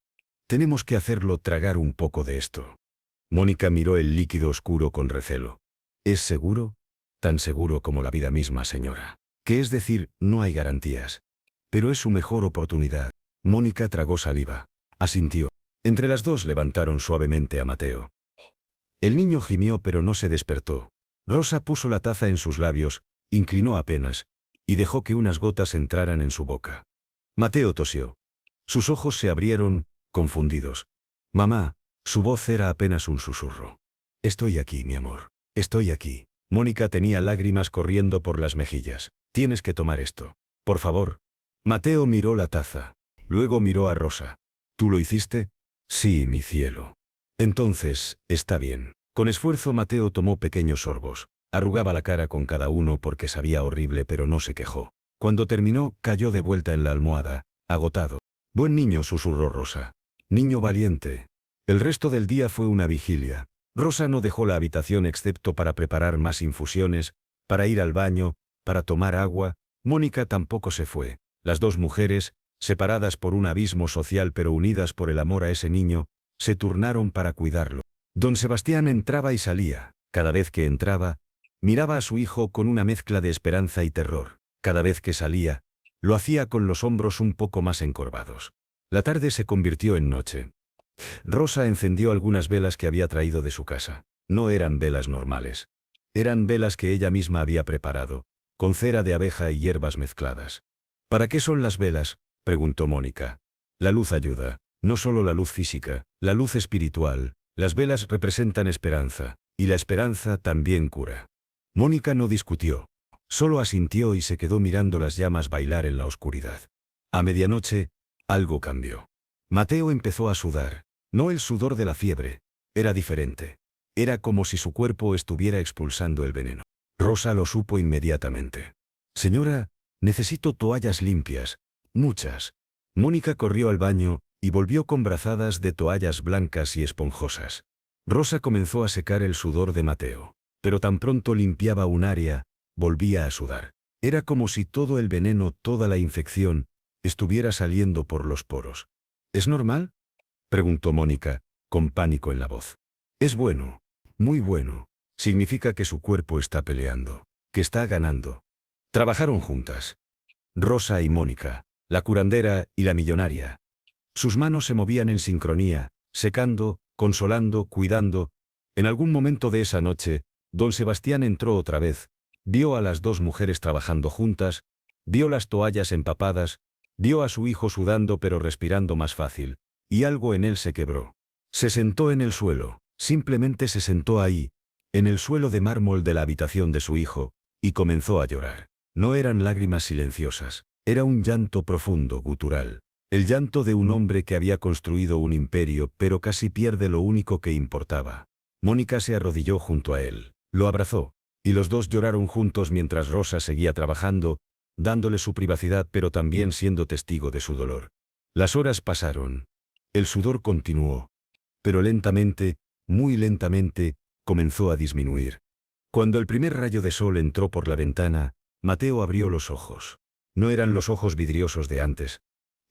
Tenemos que hacerlo tragar un poco de esto. Mónica miró el líquido oscuro con recelo. ¿Es seguro? Tan seguro como la vida misma, señora. Que es decir, no hay garantías. Pero es su mejor oportunidad. Mónica tragó saliva. Asintió. Entre las dos levantaron suavemente a Mateo. El niño gimió pero no se despertó. Rosa puso la taza en sus labios, inclinó apenas, y dejó que unas gotas entraran en su boca. Mateo tosió. Sus ojos se abrieron, confundidos. Mamá, su voz era apenas un susurro. Estoy aquí, mi amor. Estoy aquí. Mónica tenía lágrimas corriendo por las mejillas. Tienes que tomar esto. Por favor. Mateo miró la taza. Luego miró a Rosa. ¿Tú lo hiciste? Sí, mi cielo. Entonces, está bien. Con esfuerzo Mateo tomó pequeños sorbos. Arrugaba la cara con cada uno porque sabía horrible pero no se quejó. Cuando terminó, cayó de vuelta en la almohada, agotado. Buen niño, susurró Rosa. Niño valiente. El resto del día fue una vigilia. Rosa no dejó la habitación excepto para preparar más infusiones, para ir al baño, para tomar agua. Mónica tampoco se fue. Las dos mujeres, separadas por un abismo social pero unidas por el amor a ese niño, se turnaron para cuidarlo. Don Sebastián entraba y salía. Cada vez que entraba, miraba a su hijo con una mezcla de esperanza y terror. Cada vez que salía, lo hacía con los hombros un poco más encorvados. La tarde se convirtió en noche. Rosa encendió algunas velas que había traído de su casa. No eran velas normales. Eran velas que ella misma había preparado, con cera de abeja y hierbas mezcladas. ¿Para qué son las velas?, preguntó Mónica. La luz ayuda, no solo la luz física, la luz espiritual. Las velas representan esperanza, y la esperanza también cura. Mónica no discutió. Solo asintió y se quedó mirando las llamas bailar en la oscuridad. A medianoche, algo cambió. Mateo empezó a sudar. No el sudor de la fiebre. Era diferente. Era como si su cuerpo estuviera expulsando el veneno. Rosa lo supo inmediatamente. Señora, necesito toallas limpias. Muchas. Mónica corrió al baño y volvió con brazadas de toallas blancas y esponjosas. Rosa comenzó a secar el sudor de Mateo. Pero tan pronto limpiaba un área, volvía a sudar. Era como si todo el veneno, toda la infección, estuviera saliendo por los poros. ¿Es normal?, preguntó Mónica, con pánico en la voz. Es bueno, muy bueno. Significa que su cuerpo está peleando, que está ganando. Trabajaron juntas. Rosa y Mónica, la curandera y la millonaria. Sus manos se movían en sincronía, secando, consolando, cuidando. En algún momento de esa noche, don Sebastián entró otra vez, vio a las dos mujeres trabajando juntas, vio las toallas empapadas, vio a su hijo sudando pero respirando más fácil, y algo en él se quebró. Se sentó en el suelo, simplemente se sentó ahí, en el suelo de mármol de la habitación de su hijo, y comenzó a llorar. No eran lágrimas silenciosas, era un llanto profundo, gutural. El llanto de un hombre que había construido un imperio pero casi pierde lo único que importaba. Mónica se arrodilló junto a él, lo abrazó, y los dos lloraron juntos mientras Rosa seguía trabajando, dándole su privacidad pero también siendo testigo de su dolor. Las horas pasaron. El sudor continuó. Pero lentamente, muy lentamente, comenzó a disminuir. Cuando el primer rayo de sol entró por la ventana, Mateo abrió los ojos. No eran los ojos vidriosos de antes.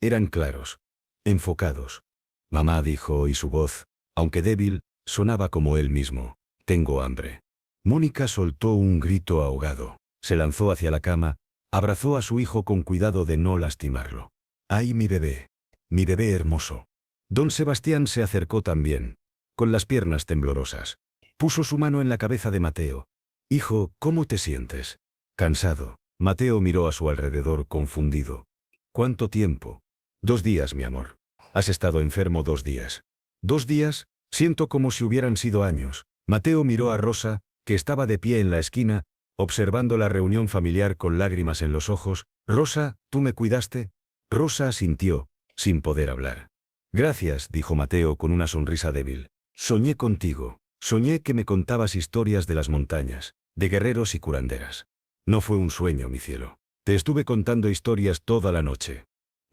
Eran claros, enfocados. Mamá, dijo, y su voz, aunque débil, sonaba como él mismo. Tengo hambre. Mónica soltó un grito ahogado. Se lanzó hacia la cama, abrazó a su hijo con cuidado de no lastimarlo. ¡Ay, mi bebé hermoso! Don Sebastián se acercó también, con las piernas temblorosas. Puso su mano en la cabeza de Mateo. Hijo, ¿cómo te sientes? Cansado. Mateo miró a su alrededor confundido. ¿Cuánto tiempo? 2 días, mi amor. Has estado enfermo 2 días. 2 días, siento como si hubieran sido años. Mateo miró a Rosa, que estaba de pie en la esquina, observando la reunión familiar con lágrimas en los ojos. Rosa, ¿tú me cuidaste? Rosa asintió, sin poder hablar. Gracias, dijo Mateo con una sonrisa débil. Soñé contigo. Soñé que me contabas historias de las montañas, de guerreros y curanderas. No fue un sueño, mi cielo. Te estuve contando historias toda la noche.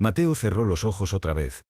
Mateo cerró los ojos otra vez.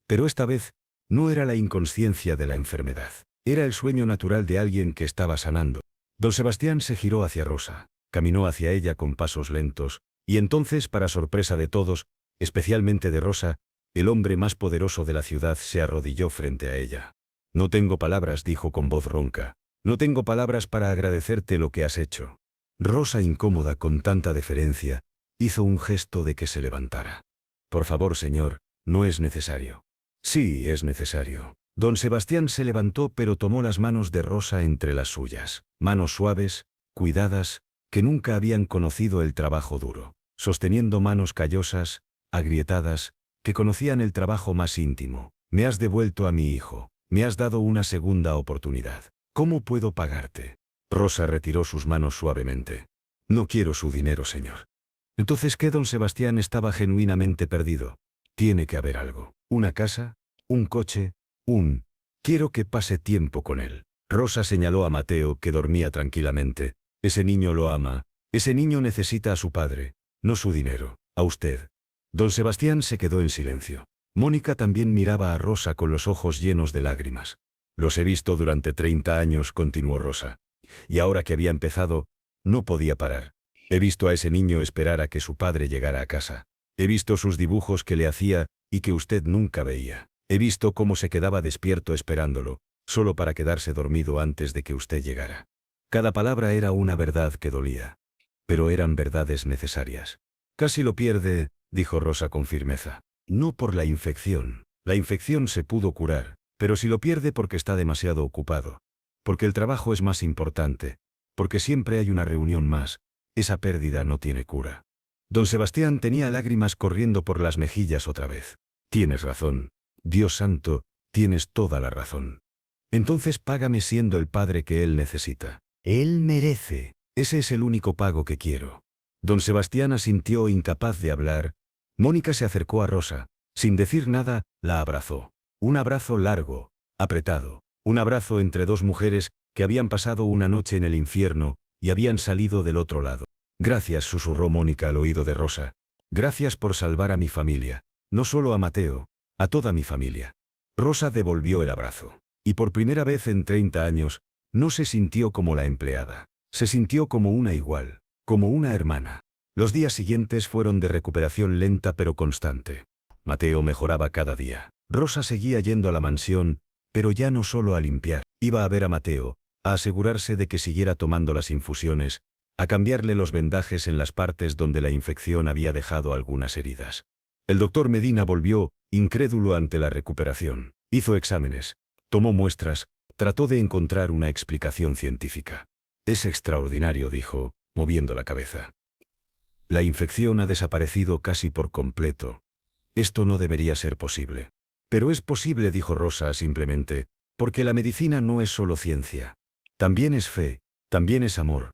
Pero esta vez, no era la inconsciencia de la enfermedad. Era el sueño natural de alguien que estaba sanando. Don Sebastián se giró hacia Rosa, caminó hacia ella con pasos lentos, y entonces, para sorpresa de todos, especialmente de Rosa, el hombre más poderoso de la ciudad se arrodilló frente a ella. No tengo palabras, dijo con voz ronca. No tengo palabras para agradecerte lo que has hecho. Rosa, incómoda con tanta deferencia, hizo un gesto de que se levantara. Por favor, señor, no es necesario. Sí, es necesario. Don Sebastián se levantó pero tomó las manos de Rosa entre las suyas, manos suaves, cuidadas, que nunca habían conocido el trabajo duro, sosteniendo manos callosas, agrietadas, que conocían el trabajo más íntimo. Me has devuelto a mi hijo, me has dado una segunda oportunidad. ¿Cómo puedo pagarte? Rosa retiró sus manos suavemente. No quiero su dinero, señor. Entonces, ¿qué? Don Sebastián estaba genuinamente perdido. Tiene que haber algo. ¿Una casa? ¿Un coche? Quiero que pase tiempo con él. Rosa señaló a Mateo, que dormía tranquilamente. Ese niño lo ama. Ese niño necesita a su padre, no su dinero, a usted. Don Sebastián se quedó en silencio. Mónica también miraba a Rosa con los ojos llenos de lágrimas. Los he visto durante 30 años, continuó Rosa. Y ahora que había empezado, no podía parar. He visto a ese niño esperar a que su padre llegara a casa. He visto sus dibujos que le hacía y que usted nunca veía. He visto cómo se quedaba despierto esperándolo, solo para quedarse dormido antes de que usted llegara. Cada palabra era una verdad que dolía. Pero eran verdades necesarias. Casi lo pierde, dijo Rosa con firmeza. No por la infección. La infección se pudo curar, pero si lo pierde porque está demasiado ocupado. Porque el trabajo es más importante. Porque siempre hay una reunión más. Esa pérdida no tiene cura. Don Sebastián tenía lágrimas corriendo por las mejillas otra vez. Tienes razón. Dios santo, tienes toda la razón. Entonces págame siendo el padre que él necesita. Él merece. Ese es el único pago que quiero. Don Sebastián asintió, incapaz de hablar. Mónica se acercó a Rosa. Sin decir nada, la abrazó. Un abrazo largo, apretado. Un abrazo entre dos mujeres que habían pasado una noche en el infierno y habían salido del otro lado. Gracias, susurró Mónica al oído de Rosa. Gracias por salvar a mi familia. No solo a Mateo, a toda mi familia. Rosa devolvió el abrazo. Y por primera vez en 30 años, no se sintió como la empleada. Se sintió como una igual, como una hermana. Los días siguientes fueron de recuperación lenta pero constante. Mateo mejoraba cada día. Rosa seguía yendo a la mansión, pero ya no solo a limpiar. Iba a ver a Mateo, a asegurarse de que siguiera tomando las infusiones, a cambiarle los vendajes en las partes donde la infección había dejado algunas heridas. El doctor Medina volvió, incrédulo ante la recuperación. Hizo exámenes, tomó muestras, trató de encontrar una explicación científica. Es extraordinario, dijo, moviendo la cabeza. La infección ha desaparecido casi por completo. Esto no debería ser posible. Pero es posible, dijo Rosa simplemente, porque la medicina no es solo ciencia. También es fe, también es amor.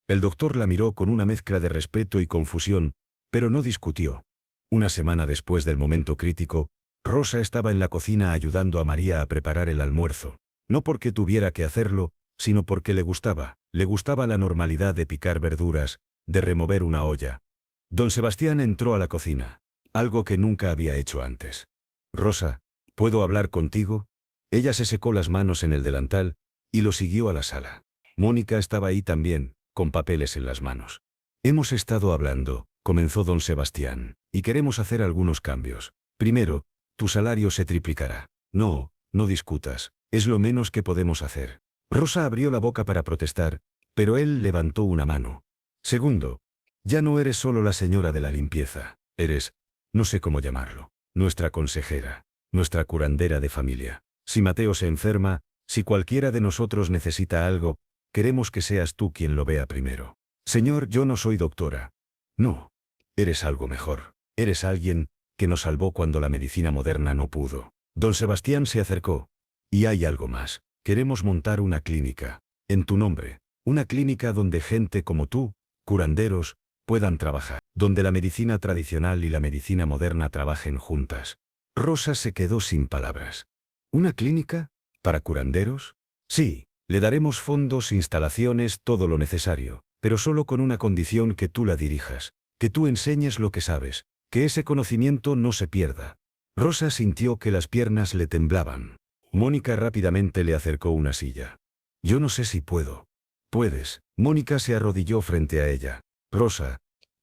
El doctor la miró con una mezcla de respeto y confusión, pero no discutió. Una semana después del momento crítico, Rosa estaba en la cocina ayudando a María a preparar el almuerzo. No porque tuviera que hacerlo, sino porque le gustaba la normalidad de picar verduras, de remover una olla. Don Sebastián entró a la cocina, algo que nunca había hecho antes. Rosa, ¿puedo hablar contigo? Ella se secó las manos en el delantal, y lo siguió a la sala. Mónica estaba ahí también, con papeles en las manos. Hemos estado hablando, comenzó don Sebastián, y queremos hacer algunos cambios. Primero, tu salario se triplicará. No discutas, es lo menos que podemos hacer. Rosa abrió la boca para protestar, pero él levantó una mano. Segundo, ya no eres solo la señora de la limpieza, eres, no sé cómo llamarlo, nuestra consejera, nuestra curandera de familia. Si Mateo se enferma, si cualquiera de nosotros necesita algo, queremos que seas tú quien lo vea primero. Señor, yo no soy doctora. No. Eres algo mejor. Eres alguien que nos salvó cuando la medicina moderna no pudo. Don Sebastián se acercó. Y hay algo más. Queremos montar una clínica, en tu nombre. Una clínica donde gente como tú, curanderos, puedan trabajar. Donde la medicina tradicional y la medicina moderna trabajen juntas. Rosa se quedó sin palabras. ¿Una clínica? ¿Para curanderos? Sí. Le daremos fondos, instalaciones, todo lo necesario, pero solo con una condición: que tú la dirijas, que tú enseñes lo que sabes, que ese conocimiento no se pierda. Rosa sintió que las piernas le temblaban. Mónica rápidamente le acercó una silla. Yo no sé si puedo. Puedes. Mónica se arrodilló frente a ella. Rosa,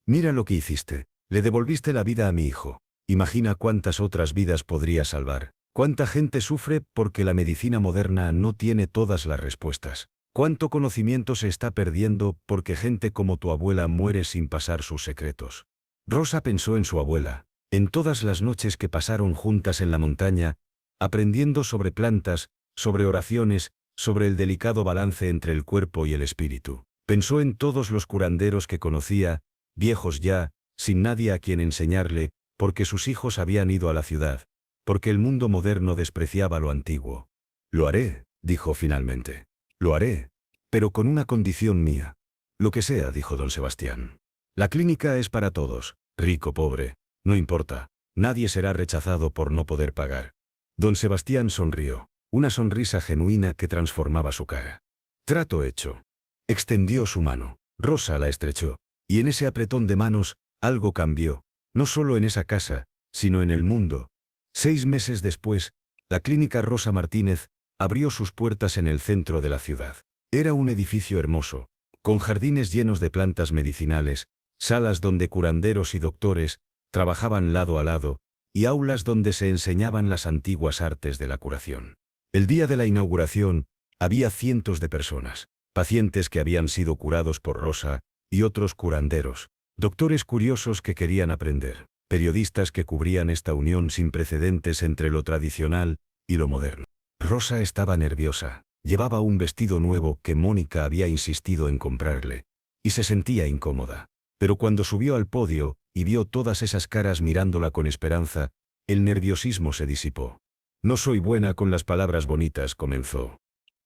mira lo que hiciste. Le devolviste la vida a mi hijo. Imagina cuántas otras vidas podría salvar. Cuánta gente sufre porque la medicina moderna no tiene todas las respuestas. Cuánto conocimiento se está perdiendo porque gente como tu abuela muere sin pasar sus secretos. Rosa pensó en su abuela, en todas las noches que pasaron juntas en la montaña, aprendiendo sobre plantas, sobre oraciones, sobre el delicado balance entre el cuerpo y el espíritu. Pensó en todos los curanderos que conocía, viejos ya, sin nadie a quien enseñarle, porque sus hijos habían ido a la ciudad, porque el mundo moderno despreciaba lo antiguo. Lo haré, dijo finalmente. Lo haré, pero con una condición mía. Lo que sea, dijo don Sebastián. La clínica es para todos, rico, pobre, no importa, nadie será rechazado por no poder pagar. Don Sebastián sonrió, una sonrisa genuina que transformaba su cara. Trato hecho. Extendió su mano. Rosa la estrechó, y en ese apretón de manos, algo cambió, no solo en esa casa, sino en el mundo. 6 meses después, la clínica Rosa Martínez abrió sus puertas en el centro de la ciudad. Era un edificio hermoso, con jardines llenos de plantas medicinales, salas donde curanderos y doctores trabajaban lado a lado, y aulas donde se enseñaban las antiguas artes de la curación. El día de la inauguración, había cientos de personas, pacientes que habían sido curados por Rosa, y otros curanderos, doctores curiosos que querían aprender, periodistas que cubrían esta unión sin precedentes entre lo tradicional y lo moderno. Rosa estaba nerviosa, llevaba un vestido nuevo que Mónica había insistido en comprarle, y se sentía incómoda. Pero cuando subió al podio y vio todas esas caras mirándola con esperanza, el nerviosismo se disipó. No soy buena con las palabras bonitas, comenzó.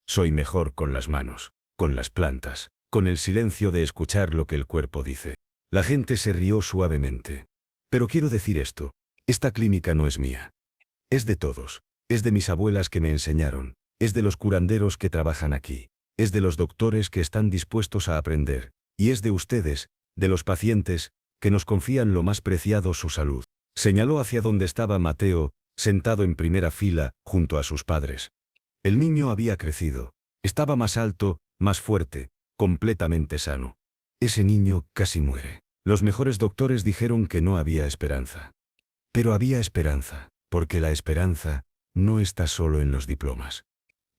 Soy mejor con las manos, con las plantas, con el silencio de escuchar lo que el cuerpo dice. La gente se rió suavemente. Pero quiero decir esto, esta clínica no es mía. Es de todos, es de mis abuelas que me enseñaron, es de los curanderos que trabajan aquí, es de los doctores que están dispuestos a aprender, y es de ustedes, de los pacientes, que nos confían lo más preciado, su salud. Señaló hacia donde estaba Mateo, sentado en primera fila, junto a sus padres. El niño había crecido. Estaba más alto, más fuerte, completamente sano. Ese niño casi muere. Los mejores doctores dijeron que no había esperanza. Pero había esperanza, porque la esperanza no está solo en los diplomas.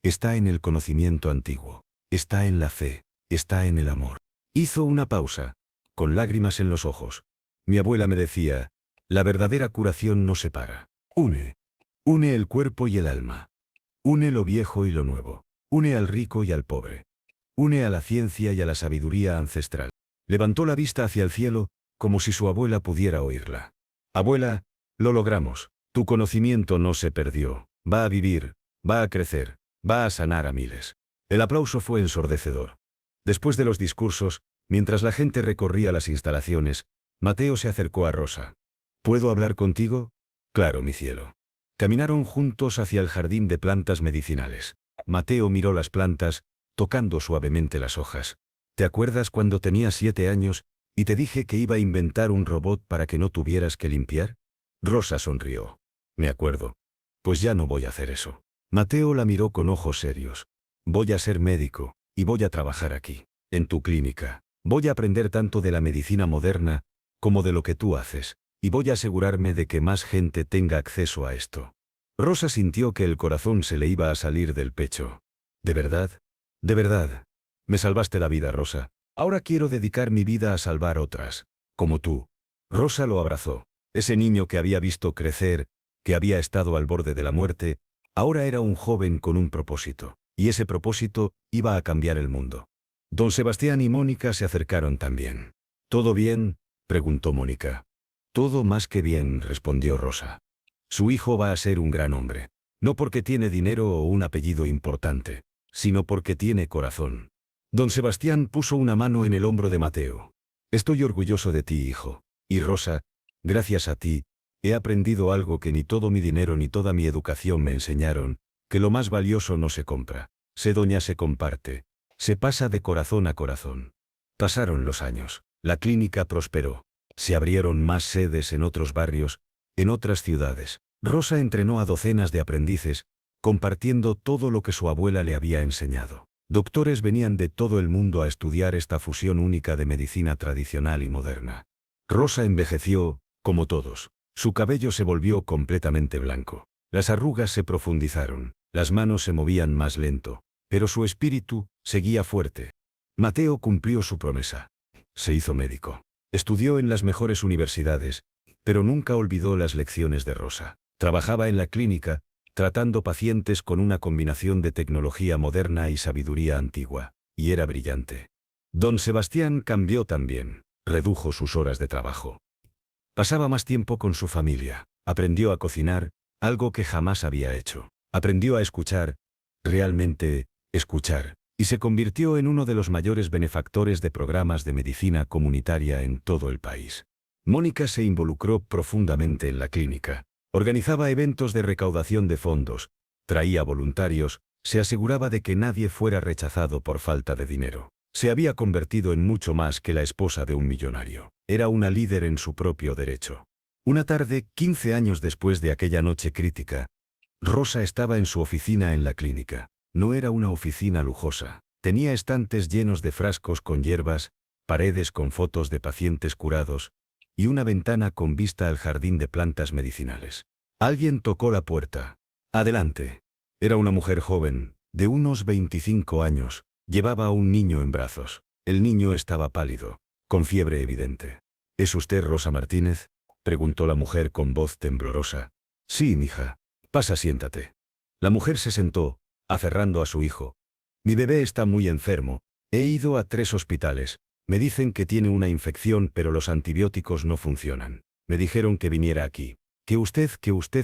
Está en el conocimiento antiguo, está en la fe, está en el amor. Hizo una pausa, con lágrimas en los ojos. Mi abuela me decía, la verdadera curación no separa. Une el cuerpo y el alma. Une lo viejo y lo nuevo. Une al rico y al pobre. Une a la ciencia y a la sabiduría ancestral. Levantó la vista hacia el cielo, como si su abuela pudiera oírla. Abuela, lo logramos. Tu conocimiento no se perdió. Va a vivir, va a crecer, va a sanar a miles. El aplauso fue ensordecedor. Después de los discursos, mientras la gente recorría las instalaciones, Mateo se acercó a Rosa. ¿Puedo hablar contigo? Claro, mi cielo. Caminaron juntos hacia el jardín de plantas medicinales. Mateo miró las plantas, tocando suavemente las hojas. ¿Te acuerdas cuando tenías 7 años, y te dije que iba a inventar un robot para que no tuvieras que limpiar? Rosa sonrió. Me acuerdo. Pues ya no voy a hacer eso. Mateo la miró con ojos serios. Voy a ser médico, y voy a trabajar aquí, en tu clínica. Voy a aprender tanto de la medicina moderna, como de lo que tú haces, y voy a asegurarme de que más gente tenga acceso a esto. Rosa sintió que el corazón se le iba a salir del pecho. ¿De verdad? ¿De verdad? Me salvaste la vida, Rosa. Ahora quiero dedicar mi vida a salvar otras, como tú. Rosa lo abrazó. Ese niño que había visto crecer, que había estado al borde de la muerte, ahora era un joven con un propósito, y ese propósito iba a cambiar el mundo. Don Sebastián y Mónica se acercaron también. ¿Todo bien?, preguntó Mónica. Todo más que bien, respondió Rosa. Su hijo va a ser un gran hombre. No porque tiene dinero o un apellido importante, sino porque tiene corazón. Don Sebastián puso una mano en el hombro de Mateo. Estoy orgulloso de ti, hijo. Y Rosa, gracias a ti, he aprendido algo que ni todo mi dinero ni toda mi educación me enseñaron, que lo más valioso no se compra, se doña, se comparte, se pasa de corazón a corazón. Pasaron los años, la clínica prosperó, se abrieron más sedes en otros barrios, en otras ciudades. Rosa entrenó a docenas de aprendices, compartiendo todo lo que su abuela le había enseñado. Doctores venían de todo el mundo a estudiar esta fusión única de medicina tradicional y moderna. Rosa envejeció, como todos. Su cabello se volvió completamente blanco. Las arrugas se profundizaron, las manos se movían más lento, pero su espíritu seguía fuerte. Mateo cumplió su promesa. Se hizo médico. Estudió en las mejores universidades, pero nunca olvidó las lecciones de Rosa. Trabajaba en la clínica, tratando pacientes con una combinación de tecnología moderna y sabiduría antigua, y era brillante. Don Sebastián cambió también, redujo sus horas de trabajo. Pasaba más tiempo con su familia, aprendió a cocinar, algo que jamás había hecho. Aprendió a escuchar, realmente, escuchar, y se convirtió en uno de los mayores benefactores de programas de medicina comunitaria en todo el país. Mónica se involucró profundamente en la clínica. Organizaba eventos de recaudación de fondos, traía voluntarios, se aseguraba de que nadie fuera rechazado por falta de dinero. Se había convertido en mucho más que la esposa de un millonario. Era una líder en su propio derecho. Una tarde, 15 años después de aquella noche crítica, Rosa estaba en su oficina en la clínica. No era una oficina lujosa. Tenía estantes llenos de frascos con hierbas, paredes con fotos de pacientes curados, y una ventana con vista al jardín de plantas medicinales. Alguien tocó la puerta. Adelante. Era una mujer joven, de unos 25 años. Llevaba a un niño en brazos. El niño estaba pálido, con fiebre evidente. ¿Es usted Rosa Martínez?, preguntó la mujer con voz temblorosa. Sí, mija. Pasa, siéntate. La mujer se sentó, aferrando a su hijo. Mi bebé está muy enfermo. He ido a 3 hospitales. Me dicen que tiene una infección, pero los antibióticos no funcionan. Me dijeron que viniera aquí. Que usted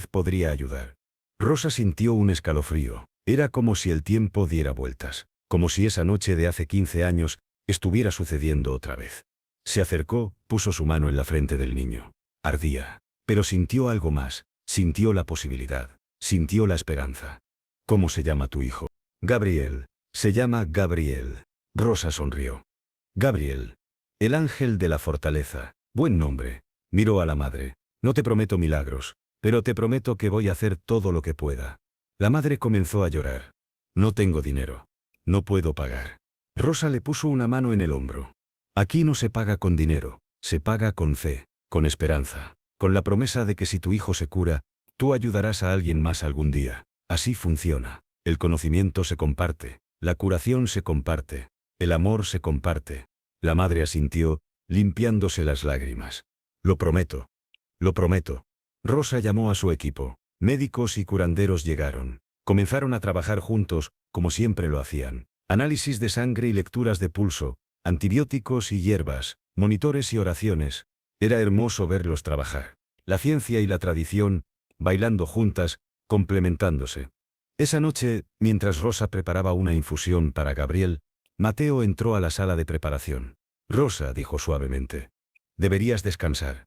podría ayudar. Rosa sintió un escalofrío. Era como si el tiempo diera vueltas. Como si esa noche de hace 15 años estuviera sucediendo otra vez. Se acercó, puso su mano en la frente del niño. Ardía. Pero sintió algo más. Sintió la posibilidad. Sintió la esperanza. ¿Cómo se llama tu hijo? Gabriel. Se llama Gabriel. Rosa sonrió. Gabriel. El ángel de la fortaleza. Buen nombre. Miró a la madre. No te prometo milagros, pero te prometo que voy a hacer todo lo que pueda. La madre comenzó a llorar. No tengo dinero. No puedo pagar. Rosa le puso una mano en el hombro. Aquí no se paga con dinero, se paga con fe, con esperanza, con la promesa de que si tu hijo se cura, tú ayudarás a alguien más algún día. Así funciona. El conocimiento se comparte, la curación se comparte, el amor se comparte. La madre asintió, limpiándose las lágrimas. Lo prometo. Lo prometo. Rosa llamó a su equipo. Médicos y curanderos llegaron. Comenzaron a trabajar juntos, como siempre lo hacían. Análisis de sangre y lecturas de pulso, antibióticos y hierbas, monitores y oraciones. Era hermoso verlos trabajar. La ciencia y la tradición, bailando juntas, complementándose. Esa noche, mientras Rosa preparaba una infusión para Gabriel, Mateo entró a la sala de preparación. Rosa, dijo suavemente. Deberías descansar.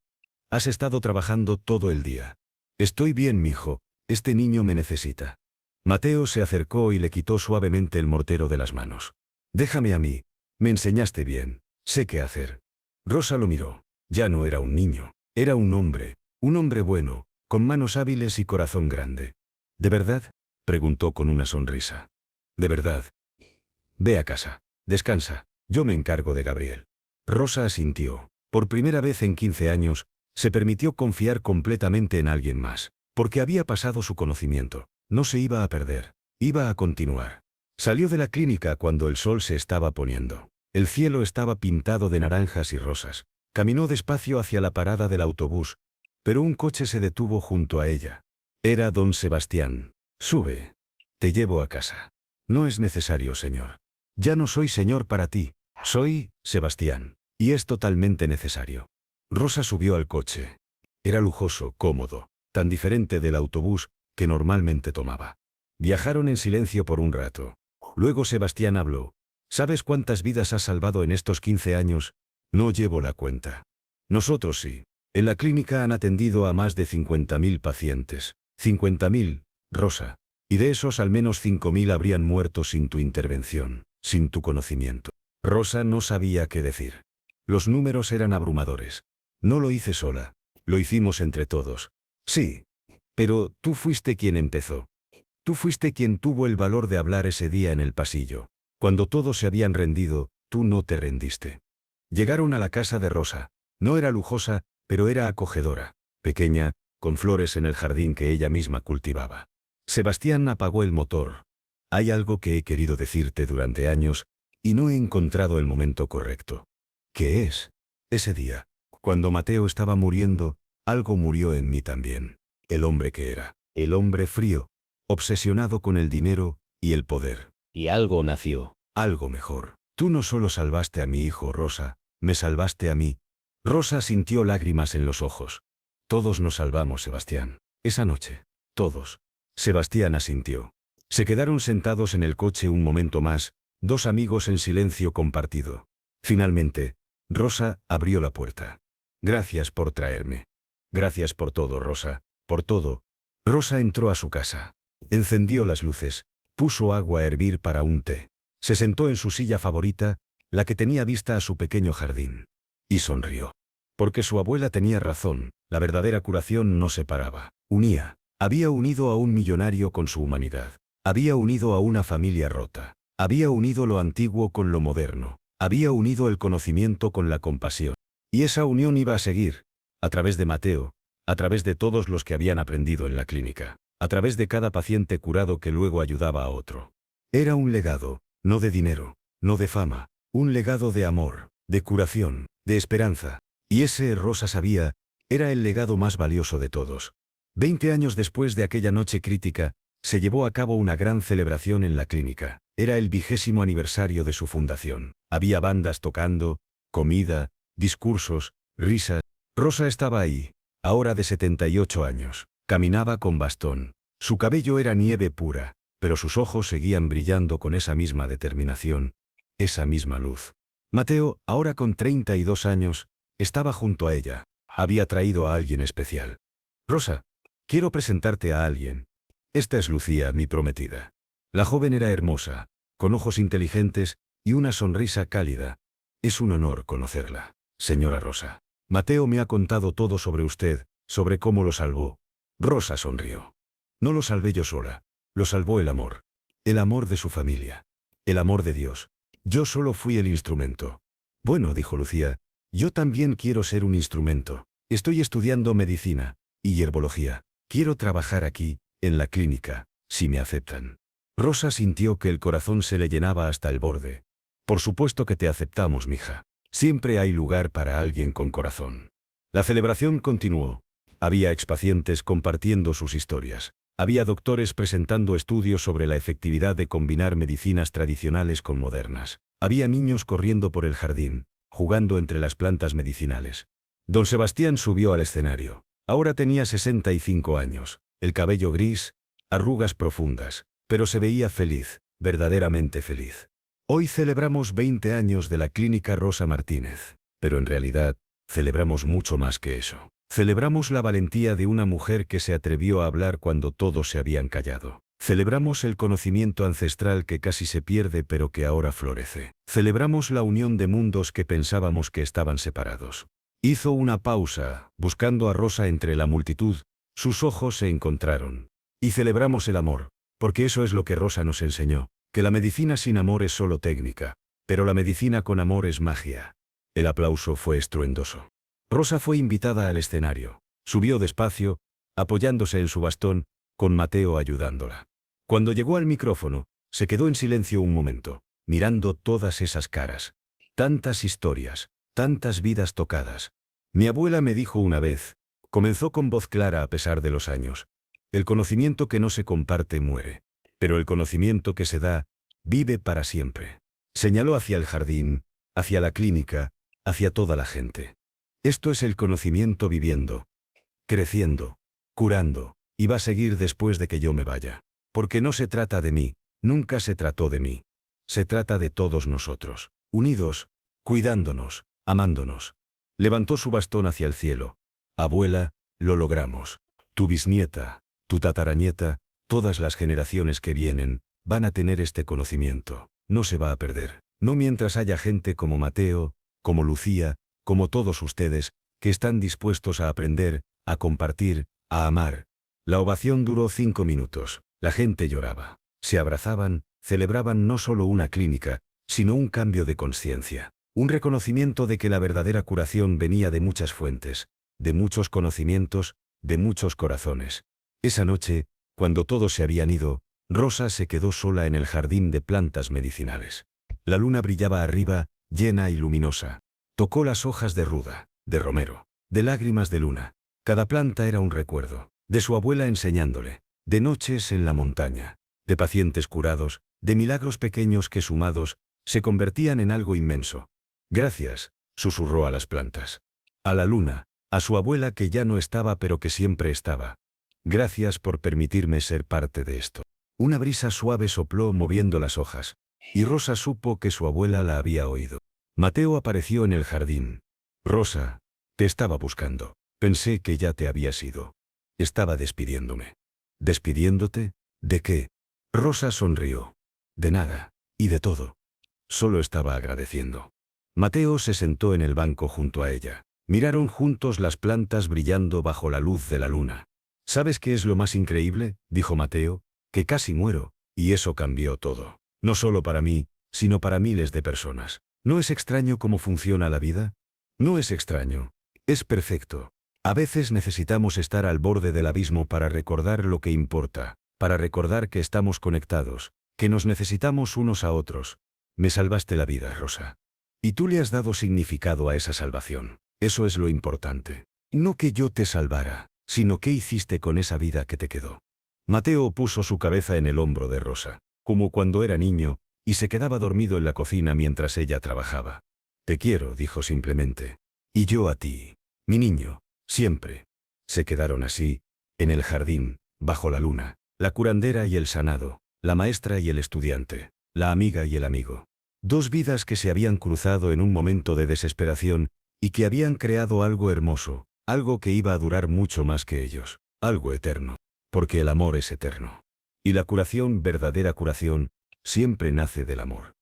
Has estado trabajando todo el día. Estoy bien, mijo. Este niño me necesita. Mateo se acercó y le quitó suavemente el mortero de las manos. Déjame a mí. Me enseñaste bien. Sé qué hacer. Rosa lo miró. Ya no era un niño. Era un hombre bueno, con manos hábiles y corazón grande. ¿De verdad?, preguntó con una sonrisa. De verdad. Ve a casa. Descansa. Yo me encargo de Gabriel. Rosa asintió. Por primera vez en 15 años, se permitió confiar completamente en alguien más, porque había pasado su conocimiento. No se iba a perder. Iba a continuar. Salió de la clínica cuando el sol se estaba poniendo. El cielo estaba pintado de naranjas y rosas. Caminó despacio hacia la parada del autobús, pero un coche se detuvo junto a ella. Era don Sebastián. Sube. Te llevo a casa. No es necesario, señor. Ya no soy señor para ti. Soy Sebastián. Y es totalmente necesario. Rosa subió al coche. Era lujoso, cómodo, tan diferente del autobús que normalmente tomaba. Viajaron en silencio por un rato. Luego Sebastián habló. ¿Sabes cuántas vidas has salvado en estos 15 años? No llevo la cuenta. Nosotros sí. En la clínica han atendido a más de 50.000 pacientes. 50.000, Rosa. Y de esos al menos 5.000 habrían muerto sin tu intervención, sin tu conocimiento. Rosa no sabía qué decir. Los números eran abrumadores. No lo hice sola. Lo hicimos entre todos. Sí. Pero tú fuiste quien empezó. Tú fuiste quien tuvo el valor de hablar ese día en el pasillo. Cuando todos se habían rendido, tú no te rendiste. Llegaron a la casa de Rosa. No era lujosa, pero era acogedora. Pequeña, con flores en el jardín que ella misma cultivaba. Sebastián apagó el motor. Hay algo que he querido decirte durante años, y no he encontrado el momento correcto. ¿Qué es? Ese día, cuando Mateo estaba muriendo, algo murió en mí también. El hombre que era. El hombre frío, obsesionado con el dinero y el poder. Y algo nació. Algo mejor. Tú no solo salvaste a mi hijo, Rosa, me salvaste a mí. Rosa sintió lágrimas en los ojos. Todos nos salvamos, Sebastián. Esa noche. Todos. Sebastián asintió. Se quedaron sentados en el coche un momento más, dos amigos en silencio compartido. Finalmente, Rosa abrió la puerta. Gracias por traerme. Gracias por todo, Rosa, por todo. Rosa entró a su casa. Encendió las luces, puso agua a hervir para un té. Se sentó en su silla favorita, la que tenía vista a su pequeño jardín. Y sonrió. Porque su abuela tenía razón, la verdadera curación no separaba, unía. Había unido a un millonario con su humanidad. Había unido a una familia rota. Había unido lo antiguo con lo moderno. Había unido el conocimiento con la compasión. Y esa unión iba a seguir, a través de Mateo, a través de todos los que habían aprendido en la clínica, a través de cada paciente curado que luego ayudaba a otro. Era un legado, no de dinero, no de fama, un legado de amor, de curación, de esperanza. Y ese, Rosa sabía, era el legado más valioso de todos. 20 años después de aquella noche crítica, se llevó a cabo una gran celebración en la clínica. Era el 20º aniversario de su fundación. Había bandas tocando, comida, discursos, risas. Rosa estaba ahí, ahora de 78 años. Caminaba con bastón. Su cabello era nieve pura, pero sus ojos seguían brillando con esa misma determinación, esa misma luz. Mateo, ahora con 32 años, estaba junto a ella. Había traído a alguien especial. Rosa, quiero presentarte a alguien. Esta es Lucía, mi prometida. La joven era hermosa, con ojos inteligentes y una sonrisa cálida. Es un honor conocerla, señora Rosa. Mateo me ha contado todo sobre usted, sobre cómo lo salvó. Rosa sonrió. No lo salvé yo sola, lo salvó el amor de su familia, el amor de Dios. Yo solo fui el instrumento. Bueno, dijo Lucía, yo también quiero ser un instrumento. Estoy estudiando medicina y herbología. Quiero trabajar aquí, en la clínica, si me aceptan. Rosa sintió que el corazón se le llenaba hasta el borde. Por supuesto que te aceptamos, mija. Siempre hay lugar para alguien con corazón. La celebración continuó. Había expacientes compartiendo sus historias. Había doctores presentando estudios sobre la efectividad de combinar medicinas tradicionales con modernas. Había niños corriendo por el jardín, jugando entre las plantas medicinales. Don Sebastián subió al escenario. Ahora tenía 65 años, el cabello gris, arrugas profundas, pero se veía feliz, verdaderamente feliz. Hoy celebramos 20 años de la Clínica Rosa Martínez, pero en realidad, celebramos mucho más que eso. Celebramos la valentía de una mujer que se atrevió a hablar cuando todos se habían callado. Celebramos el conocimiento ancestral que casi se pierde pero que ahora florece. Celebramos la unión de mundos que pensábamos que estaban separados. Hizo una pausa, buscando a Rosa entre la multitud. Sus ojos se encontraron. Y celebramos el amor, porque eso es lo que Rosa nos enseñó, que la medicina sin amor es solo técnica, pero la medicina con amor es magia. El aplauso fue estruendoso. Rosa fue invitada al escenario. Subió despacio, apoyándose en su bastón, con Mateo ayudándola. Cuando llegó al micrófono, se quedó en silencio un momento, mirando todas esas caras. Tantas historias, tantas vidas tocadas. Mi abuela me dijo una vez, comenzó con voz clara a pesar de los años. El conocimiento que no se comparte muere, pero el conocimiento que se da, vive para siempre. Señaló hacia el jardín, hacia la clínica, hacia toda la gente. Esto es el conocimiento viviendo, creciendo, curando, y va a seguir después de que yo me vaya. Porque no se trata de mí, nunca se trató de mí. Se trata de todos nosotros, unidos, cuidándonos, amándonos. Levantó su bastón hacia el cielo. Abuela, lo logramos. Tu bisnieta, tu tataranieta, todas las generaciones que vienen, van a tener este conocimiento. No se va a perder. No mientras haya gente como Mateo, como Lucía, como todos ustedes, que están dispuestos a aprender, a compartir, a amar. La ovación duró 5 minutos. La gente lloraba. Se abrazaban, celebraban no solo una clínica, sino un cambio de conciencia. Un reconocimiento de que la verdadera curación venía de muchas fuentes, de muchos conocimientos, de muchos corazones. Esa noche, cuando todos se habían ido, Rosa se quedó sola en el jardín de plantas medicinales. La luna brillaba arriba, llena y luminosa. Tocó las hojas de ruda, de romero, de lágrimas de luna. Cada planta era un recuerdo, de su abuela enseñándole, de noches en la montaña, de pacientes curados, de milagros pequeños que sumados, se convertían en algo inmenso. Gracias, susurró a las plantas. A la luna, a su abuela que ya no estaba pero que siempre estaba. Gracias por permitirme ser parte de esto. Una brisa suave sopló moviendo las hojas, y Rosa supo que su abuela la había oído. Mateo apareció en el jardín. Rosa, te estaba buscando. Pensé que ya te habías ido. Estaba despidiéndome. ¿Despidiéndote? ¿De qué? Rosa sonrió. De nada, y de todo. Solo estaba agradeciendo. Mateo se sentó en el banco junto a ella. Miraron juntos las plantas brillando bajo la luz de la luna. ¿Sabes qué es lo más increíble?, dijo Mateo, que casi muero, y eso cambió todo. No solo para mí, sino para miles de personas. ¿No es extraño cómo funciona la vida? No es extraño. Es perfecto. A veces necesitamos estar al borde del abismo para recordar lo que importa, para recordar que estamos conectados, que nos necesitamos unos a otros. Me salvaste la vida, Rosa. Y tú le has dado significado a esa salvación. Eso es lo importante. No que yo te salvara, sino qué hiciste con esa vida que te quedó. Mateo puso su cabeza en el hombro de Rosa, como cuando era niño, y se quedaba dormido en la cocina mientras ella trabajaba. Te quiero, dijo simplemente. Y yo a ti, mi niño, siempre. Se quedaron así, en el jardín, bajo la luna, la curandera y el sanado, la maestra y el estudiante, la amiga y el amigo. Dos vidas que se habían cruzado en un momento de desesperación, y que habían creado algo hermoso, algo que iba a durar mucho más que ellos, algo eterno. Porque el amor es eterno. Y la curación, verdadera curación, siempre nace del amor.